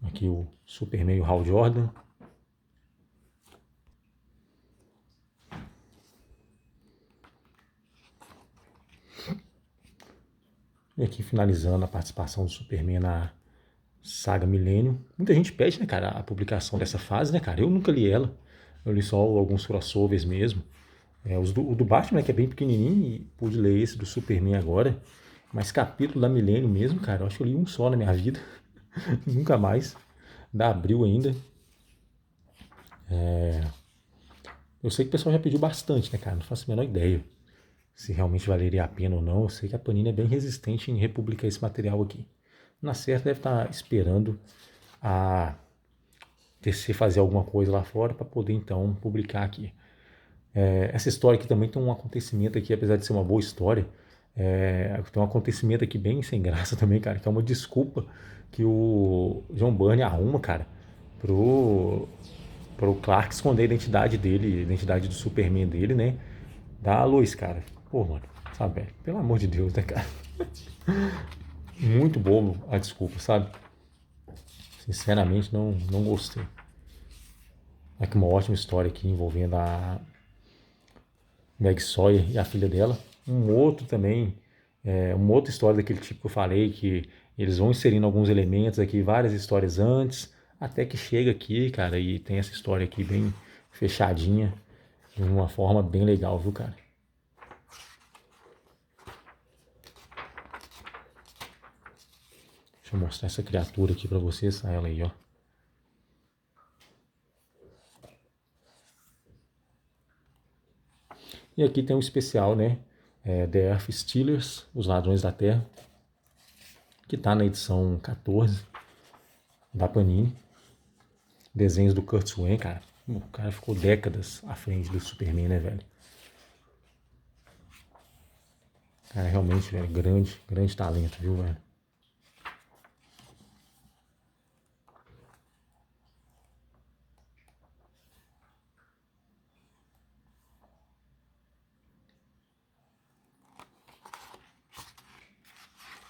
Aqui o Superman e o Hal Jordan. E aqui finalizando a participação do Superman na saga Milênio. Muita gente pede, né, cara, a publicação dessa fase, né, cara? Eu nunca li ela. Eu li só alguns crossovers mesmo. O do Batman, né, que é bem pequenininho, e pude ler esse do Superman agora. Mas capítulo da Milênio mesmo, cara, eu acho que eu li um só na minha vida. Nunca mais. Da Abril ainda. Eu sei que o pessoal já pediu bastante, né, cara? Não faço a menor ideia se realmente valeria a pena ou não. Eu sei que a Panini é bem resistente em republicar esse material aqui. Na certa deve estar esperando a TC fazer alguma coisa lá fora para poder então publicar aqui. Essa história aqui também tem um acontecimento aqui, apesar de ser uma boa história, tem um acontecimento aqui bem sem graça também, cara, que é uma desculpa que o John Byrne arruma, cara, pro, pro Clark esconder a identidade dele, a identidade do Superman dele, né, da Lois, cara. Pô, mano, sabe, velho, pelo amor de Deus, né, cara? Muito bobo a desculpa, sabe? Sinceramente, não gostei. Aqui uma ótima história aqui envolvendo a Meg Sawyer e a filha dela. Um outro também, uma outra história daquele tipo que eu falei, que eles vão inserindo alguns elementos aqui, várias histórias antes, até que chega aqui, cara, e tem essa história aqui bem fechadinha, de uma forma bem legal, viu, cara? Deixa eu mostrar essa criatura aqui pra vocês, ela aí, ó. E aqui tem um especial, né? The Earth Stealers, Os Ladrões da Terra, que tá na edição 14 da Panini. Desenhos do Kurt Swan, cara. O cara ficou décadas à frente do Superman, né, velho? Cara, realmente, velho, grande talento, viu, velho?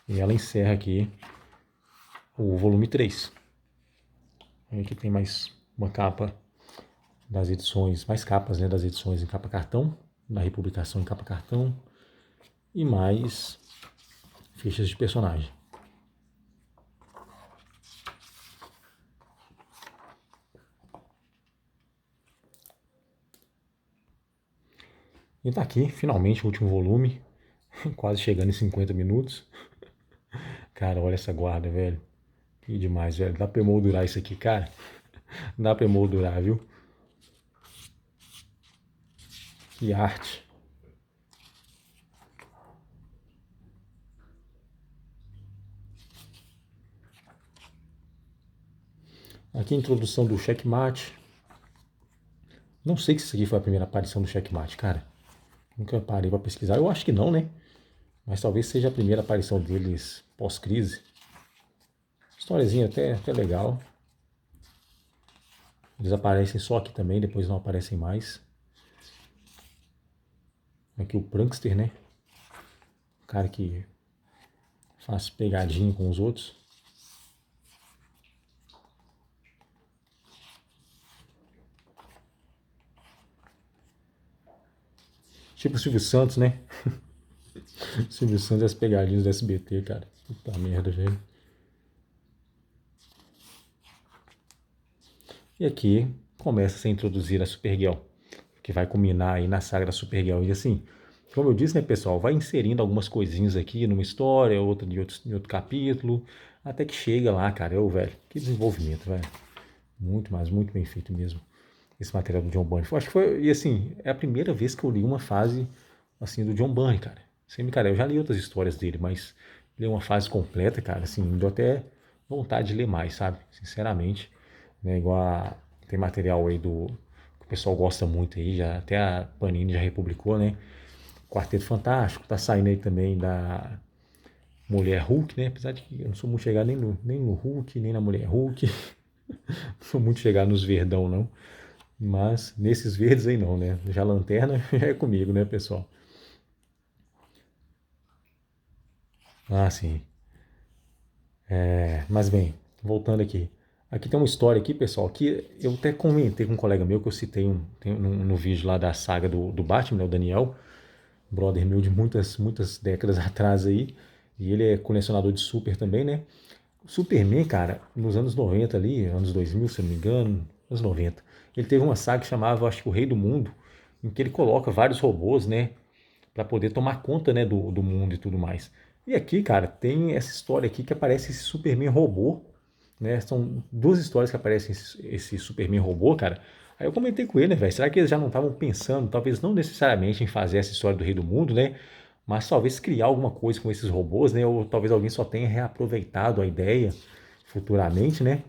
E ela encerra aqui o volume 3. Aqui tem mais uma capa das edições, mais capas, né, das edições em capa cartão, da republicação em capa cartão, e mais fichas de personagem. E tá aqui, finalmente, o último volume, quase chegando em 50 minutos. Cara, olha essa guarda, velho. Que demais, velho. Dá pra emoldurar isso aqui, cara. Dá pra emoldurar, viu? Que arte. Aqui a introdução do Checkmate. Não sei se isso aqui foi a primeira aparição do Checkmate, cara. Nunca parei pra pesquisar. Eu acho que não, né? Mas talvez seja a primeira aparição deles pós-crise. Historiezinha até legal. Eles aparecem só aqui também, depois não aparecem mais. Aqui o Prankster, né? O cara que faz pegadinha com os outros. Tipo o Silvio Santos, né? Silvio Santos e as pegadinhas do SBT, cara. Puta merda, velho. E aqui começa a ser introduzida a Supergirl, que vai culminar aí na saga da Supergirl. E assim, como eu disse, né, pessoal, vai inserindo algumas coisinhas aqui numa história, outra em outro capítulo, até que chega lá, cara, velho, que desenvolvimento, velho. Muito, mas muito bem feito mesmo, esse material do John Byrne. Acho que foi, e assim, é a primeira vez que eu li uma fase, assim, do John Byrne, cara. Sem brincadeira, eu já li outras histórias dele, mas ler uma fase completa, cara, assim, me deu até vontade de ler mais, sabe? Sinceramente, né, tem material aí que o pessoal gosta muito aí, já, até a Panini já republicou, né? Quarteto Fantástico, tá saindo aí também da Mulher Hulk, né? Apesar de que eu não sou muito chegado nem no Hulk, nem na Mulher Hulk. Não sou muito chegado nos verdão, não. Mas nesses verdes aí não, né? Já Lanterna já é comigo, né, pessoal? Ah, sim. Mas bem, voltando aqui. Aqui tem uma história aqui, pessoal, que eu até comentei com um colega meu, que eu citei no vídeo lá da saga do Batman, né, o Daniel, brother meu de muitas, muitas décadas atrás aí, e ele é colecionador de Super também, né? O Superman, cara, nos anos 90 ali, anos 2000, se eu não me engano, anos 90, ele teve uma saga que chamava, acho que o Rei do Mundo, em que ele coloca vários robôs, né, para poder tomar conta, né, do mundo e tudo mais. E aqui, cara, tem essa história aqui que aparece esse Superman robô, né? São duas histórias que aparecem esse Superman robô, cara. Aí eu comentei com ele, né, velho? Será que eles já não estavam pensando, talvez não necessariamente em fazer essa história do Rei do Mundo, né? Mas talvez criar alguma coisa com esses robôs, né? Ou talvez alguém só tenha reaproveitado a ideia futuramente, né?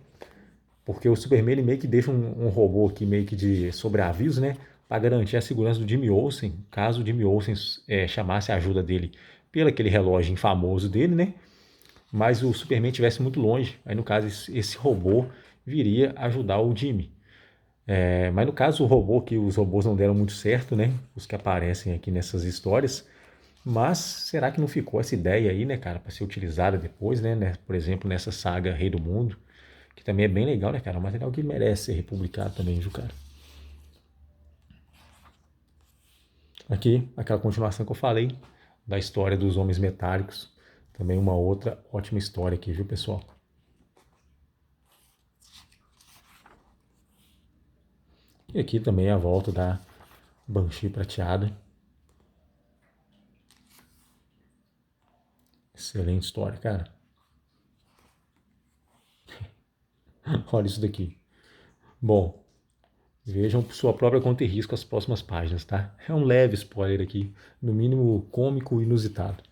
Porque o Superman ele meio que deixa um robô aqui meio que de sobreaviso, né? Para garantir a segurança do Jimmy Olsen, caso o Jimmy Olsen chamasse a ajuda dele pelo aquele relógio infamoso dele, né? Mas o Superman estivesse muito longe. Aí, no caso, esse robô viria ajudar o Jimmy. Mas no caso, o robô, que os robôs não deram muito certo, né? Os que aparecem aqui nessas histórias. Mas será que não ficou essa ideia aí, né, cara, para ser utilizada depois, né? Por exemplo, nessa saga Rei do Mundo, que também é bem legal, né, cara? É um material que merece ser republicado também, viu, cara? Aqui, aquela continuação que eu falei, da história dos Homens Metálicos. Também uma outra ótima história aqui, viu, pessoal? E aqui também a volta da Banshee prateada. Excelente história, cara. Olha isso daqui. Bom, vejam por sua própria conta e risco as próximas páginas, tá? É um leve spoiler aqui, no mínimo cômico e inusitado.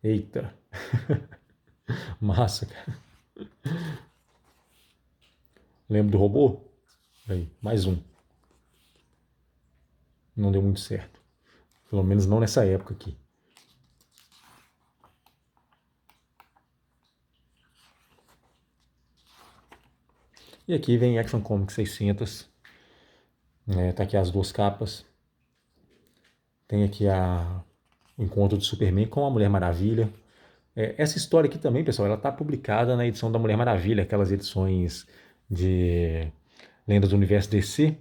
Eita, massa, cara. Lembra do robô? Aí, mais um. Não deu muito certo. Pelo menos não nessa época aqui. E aqui vem Action Comics 600. Tá aqui as duas capas. Tem aqui o encontro do Superman com a Mulher Maravilha. Essa história aqui também, pessoal, ela está publicada na edição da Mulher Maravilha, aquelas edições de Lendas do Universo DC.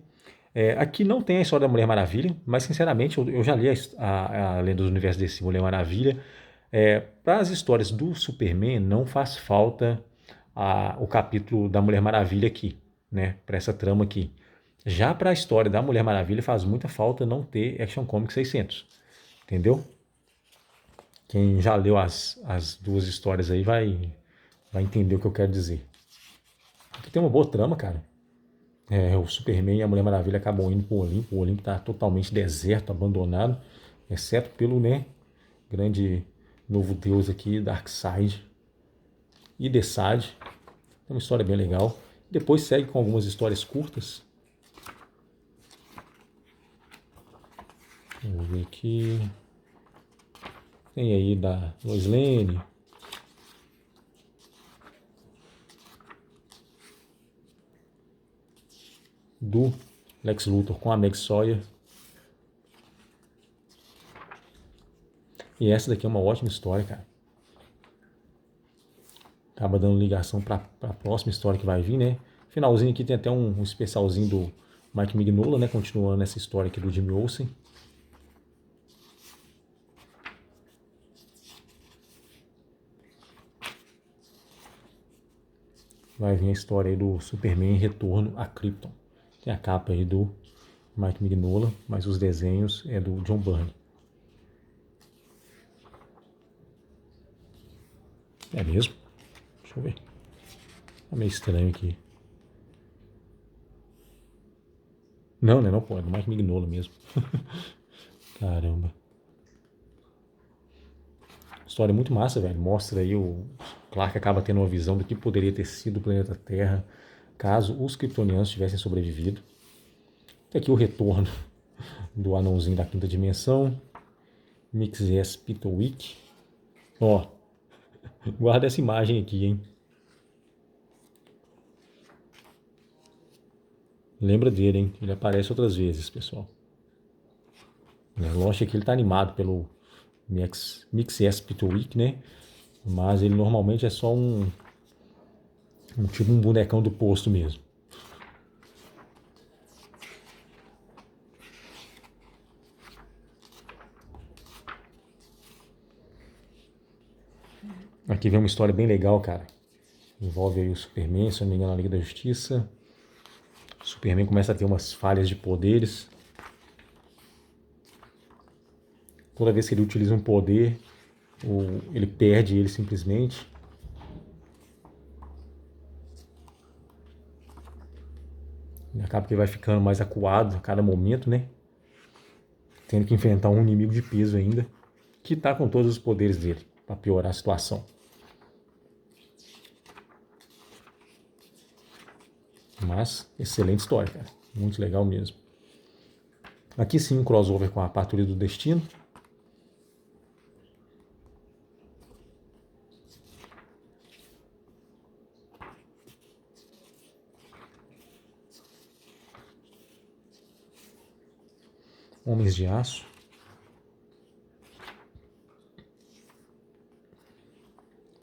Aqui não tem a história da Mulher Maravilha, mas sinceramente eu já li a Lenda do Universo DC Mulher Maravilha. Para as histórias do Superman não faz falta o capítulo da Mulher Maravilha aqui, né? Para essa trama aqui. Já para a história da Mulher Maravilha faz muita falta não ter Action Comics 600, entendeu? Quem já leu as duas histórias aí vai entender o que eu quero dizer. Aqui tem uma boa trama, cara. O Superman e a Mulher Maravilha acabam indo para o Olimpo. O Olimpo está totalmente deserto, abandonado, exceto pelo, né, grande novo deus aqui, Darkseid e Desaad. É uma história bem legal. Depois segue com algumas histórias curtas. Vamos ver aqui. Tem aí da Lois Lane. Do Lex Luthor com a Meg Sawyer. E essa daqui é uma ótima história, cara. Acaba dando ligação para a próxima história que vai vir, né? Finalzinho aqui tem até um especialzinho do Mike Mignola, né? Continuando essa história aqui do Jimmy Olsen. vai vir a história aí do Superman Retorno a Krypton. Tem a capa aí do Mike Mignola, mas os desenhos é do John Byrne. É mesmo? Deixa eu ver. Tá meio estranho aqui. Não, né? Não pode. É do Mike Mignola mesmo. Caramba. História muito massa, velho. Mostra aí o Clark acaba tendo uma visão do que poderia ter sido o planeta Terra caso os kryptonianos tivessem sobrevivido. Tem aqui o retorno do anãozinho da quinta dimensão. Mixes Pitowick. Ó, guarda essa imagem aqui, hein? Lembra dele, hein? Ele aparece outras vezes, pessoal. Lógico que ele tá animado pelo Mixes Pitowick, né? Mas ele normalmente é só tipo um bonecão do posto mesmo. Aqui vem uma história bem legal, cara. Envolve aí o Superman, se não me engano, a Liga da Justiça. O Superman começa a ter umas falhas de poderes. Toda vez que ele utiliza um poder, ele perde ele simplesmente. Ele acaba que vai ficando mais acuado a cada momento, né? Tendo que enfrentar um inimigo de peso ainda, que tá com todos os poderes dele, para piorar a situação. Mas, excelente história, cara. Muito legal mesmo. Aqui sim, um crossover com a Patrulha do Destino. Homens de Aço.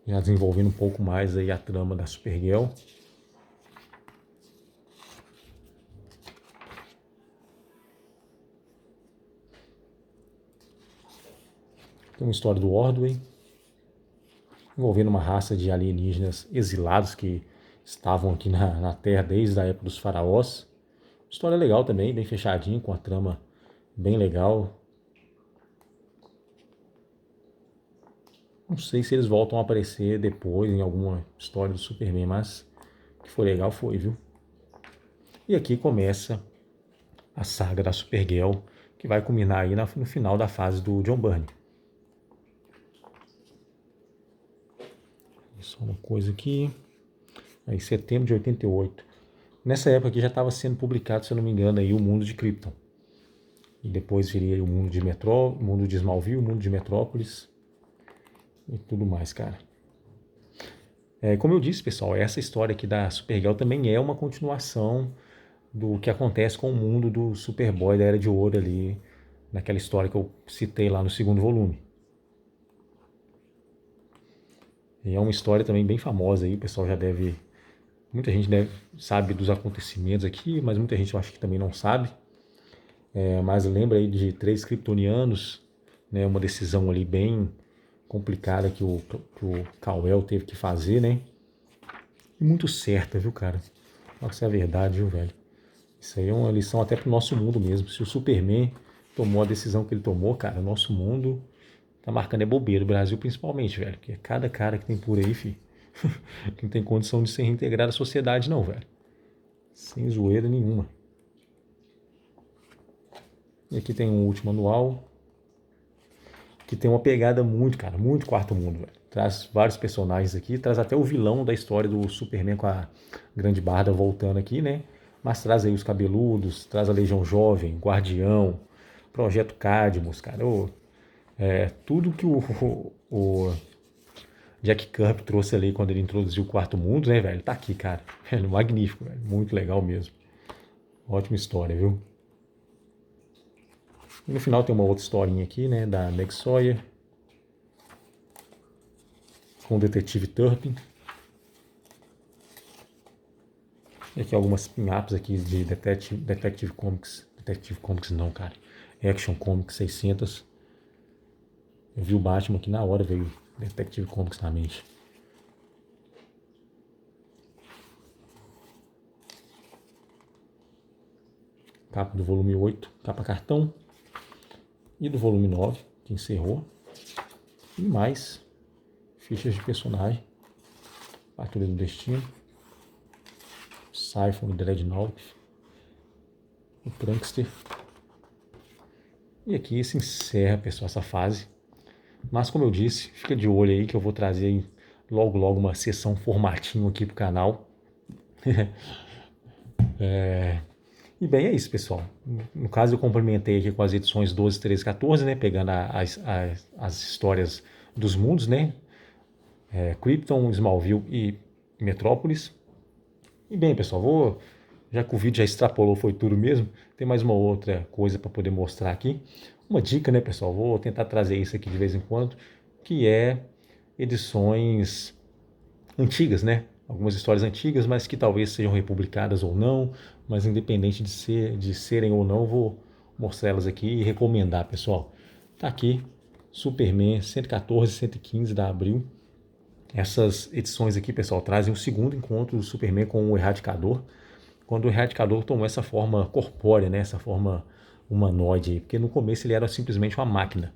Já desenvolvendo um pouco mais aí a trama da Supergirl. Tem uma história do Ordway, envolvendo uma raça de alienígenas exilados que estavam aqui na Terra desde a época dos faraós. História legal também, bem fechadinha, com a trama bem legal. Não sei se eles voltam a aparecer depois em alguma história do Superman, mas que foi legal foi, viu? E aqui começa a saga da Supergirl, que vai culminar aí no final da fase do John Byrne. Só uma coisa aqui. Aí, setembro de 88. Nessa época aqui já estava sendo publicado, se eu não me engano, aí, o Mundo de Krypton. E depois viria o Mundo de o Mundo de Smallville, o Mundo de Metrópolis e tudo mais, cara. Como eu disse, pessoal, essa história aqui da Supergirl também é uma continuação do que acontece com o mundo do Superboy da Era de Ouro ali, naquela história que eu citei lá no segundo volume. E é uma história também bem famosa aí, o pessoal já deve... Muita gente sabe dos acontecimentos aqui, mas muita gente eu acho que também não sabe. Mas lembra aí de 3 kryptonianos, né, uma decisão ali bem complicada que o Kal-El teve que fazer, né? E muito certa, viu, cara? Nossa, é a verdade, viu, velho? Isso aí é uma lição até pro nosso mundo mesmo. Se o Superman tomou a decisão que ele tomou, cara, o nosso mundo tá marcando bobeira, o Brasil principalmente, velho. Porque é cada cara que tem por aí, filho, que não tem condição de se reintegrar à sociedade, não, velho. Sem zoeira nenhuma. E aqui tem um último anual, que tem uma pegada muito, cara, muito quarto mundo, velho. Traz vários personagens aqui, traz até o vilão da história do Superman com a Grande Barda voltando aqui, né? Mas traz aí os cabeludos, traz a Legião Jovem, Guardião, Projeto Cadmus, cara. Tudo que o Jack Kirby trouxe ali quando ele introduziu o quarto mundo, né, velho? Tá aqui, cara. Velho, magnífico, velho. Muito legal mesmo. Ótima história, viu? E no final tem uma outra historinha aqui, né, da Meg Sawyer com o detetive Turpin. E aqui algumas pin-ups aqui de Detective Comics. Detective Comics não, cara. Action Comics 600. Eu vi o Batman aqui na hora, veio Detective Comics na mente. capa do volume 8, capa cartão, e do volume 9, que encerrou, e mais fichas de personagem, Patrulha do Destino, Siphon e Dreadnought, o Prankster. E aqui se encerra, pessoal, essa fase. Mas como eu disse, fica de olho aí que eu vou trazer aí logo uma sessão formatinho aqui pro canal. E bem, é isso, pessoal. No caso, eu complementei aqui com as edições 12, 13, 14, né? Pegando as histórias dos mundos, né? Krypton, Smallville e Metrópolis. E bem, pessoal, já que o vídeo já extrapolou, foi tudo mesmo, tem mais uma outra coisa para poder mostrar aqui. Uma dica, né, pessoal? Vou tentar trazer isso aqui de vez em quando, que é edições antigas, né? Algumas histórias antigas, mas que talvez sejam republicadas ou não, mas independente de serem ou não, vou mostrar elas aqui e recomendar, pessoal. Tá aqui, Superman 114 e 115 da Abril. Essas edições aqui, pessoal, trazem o segundo encontro do Superman com o Erradicador, quando o Erradicador tomou essa forma corpórea, né? Essa forma humanoide aí, porque no começo ele era simplesmente uma máquina.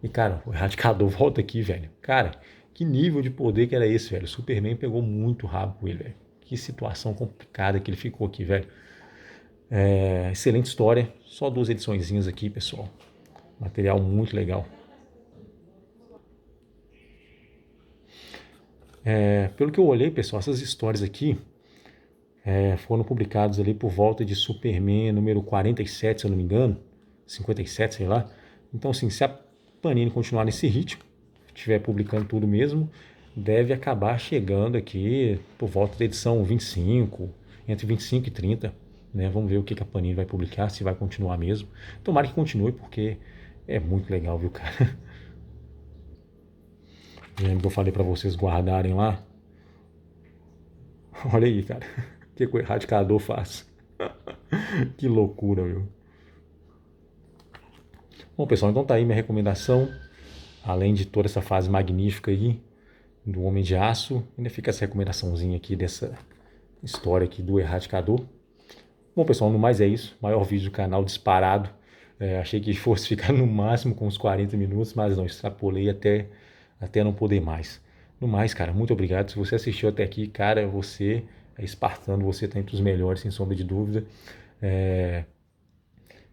E, cara, o Erradicador volta aqui, velho. Cara, que nível de poder que era esse, velho? O Superman pegou muito rabo com ele, velho. Que situação complicada que ele ficou aqui, velho. Excelente história. Só 2 ediçõezinhas aqui, pessoal. Material muito legal. Pelo que eu olhei, pessoal, essas histórias aqui foram publicadas ali por volta de Superman número 47, se eu não me engano. 57, sei lá. Então, assim, se a Panini continuar nesse ritmo, estiver publicando tudo mesmo, deve acabar chegando aqui por volta da edição 25, entre 25 e 30. Né? Vamos ver o que a Panini vai publicar, se vai continuar mesmo. Tomara que continue, porque é muito legal, viu, cara? Lembra que eu falei para vocês guardarem lá? Olha aí, cara. O que o Erradicador faz? Que loucura, meu. Bom, pessoal, então tá aí minha recomendação. Além de toda essa fase magnífica aí do Homem de Aço, ainda fica essa recomendaçãozinha aqui dessa história aqui do Erradicador. Bom, pessoal, no mais é isso. Maior vídeo do canal disparado. Achei que fosse ficar no máximo com uns 40 minutos, mas não, extrapolei até não poder mais. No mais, cara, muito obrigado. Se você assistiu até aqui, cara, você é espartano, você está entre os melhores, sem sombra de dúvida.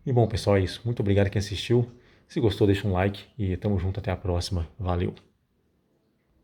E bom, pessoal, é isso. Muito obrigado quem assistiu. Se gostou, deixa um like e tamo junto até a próxima. Valeu!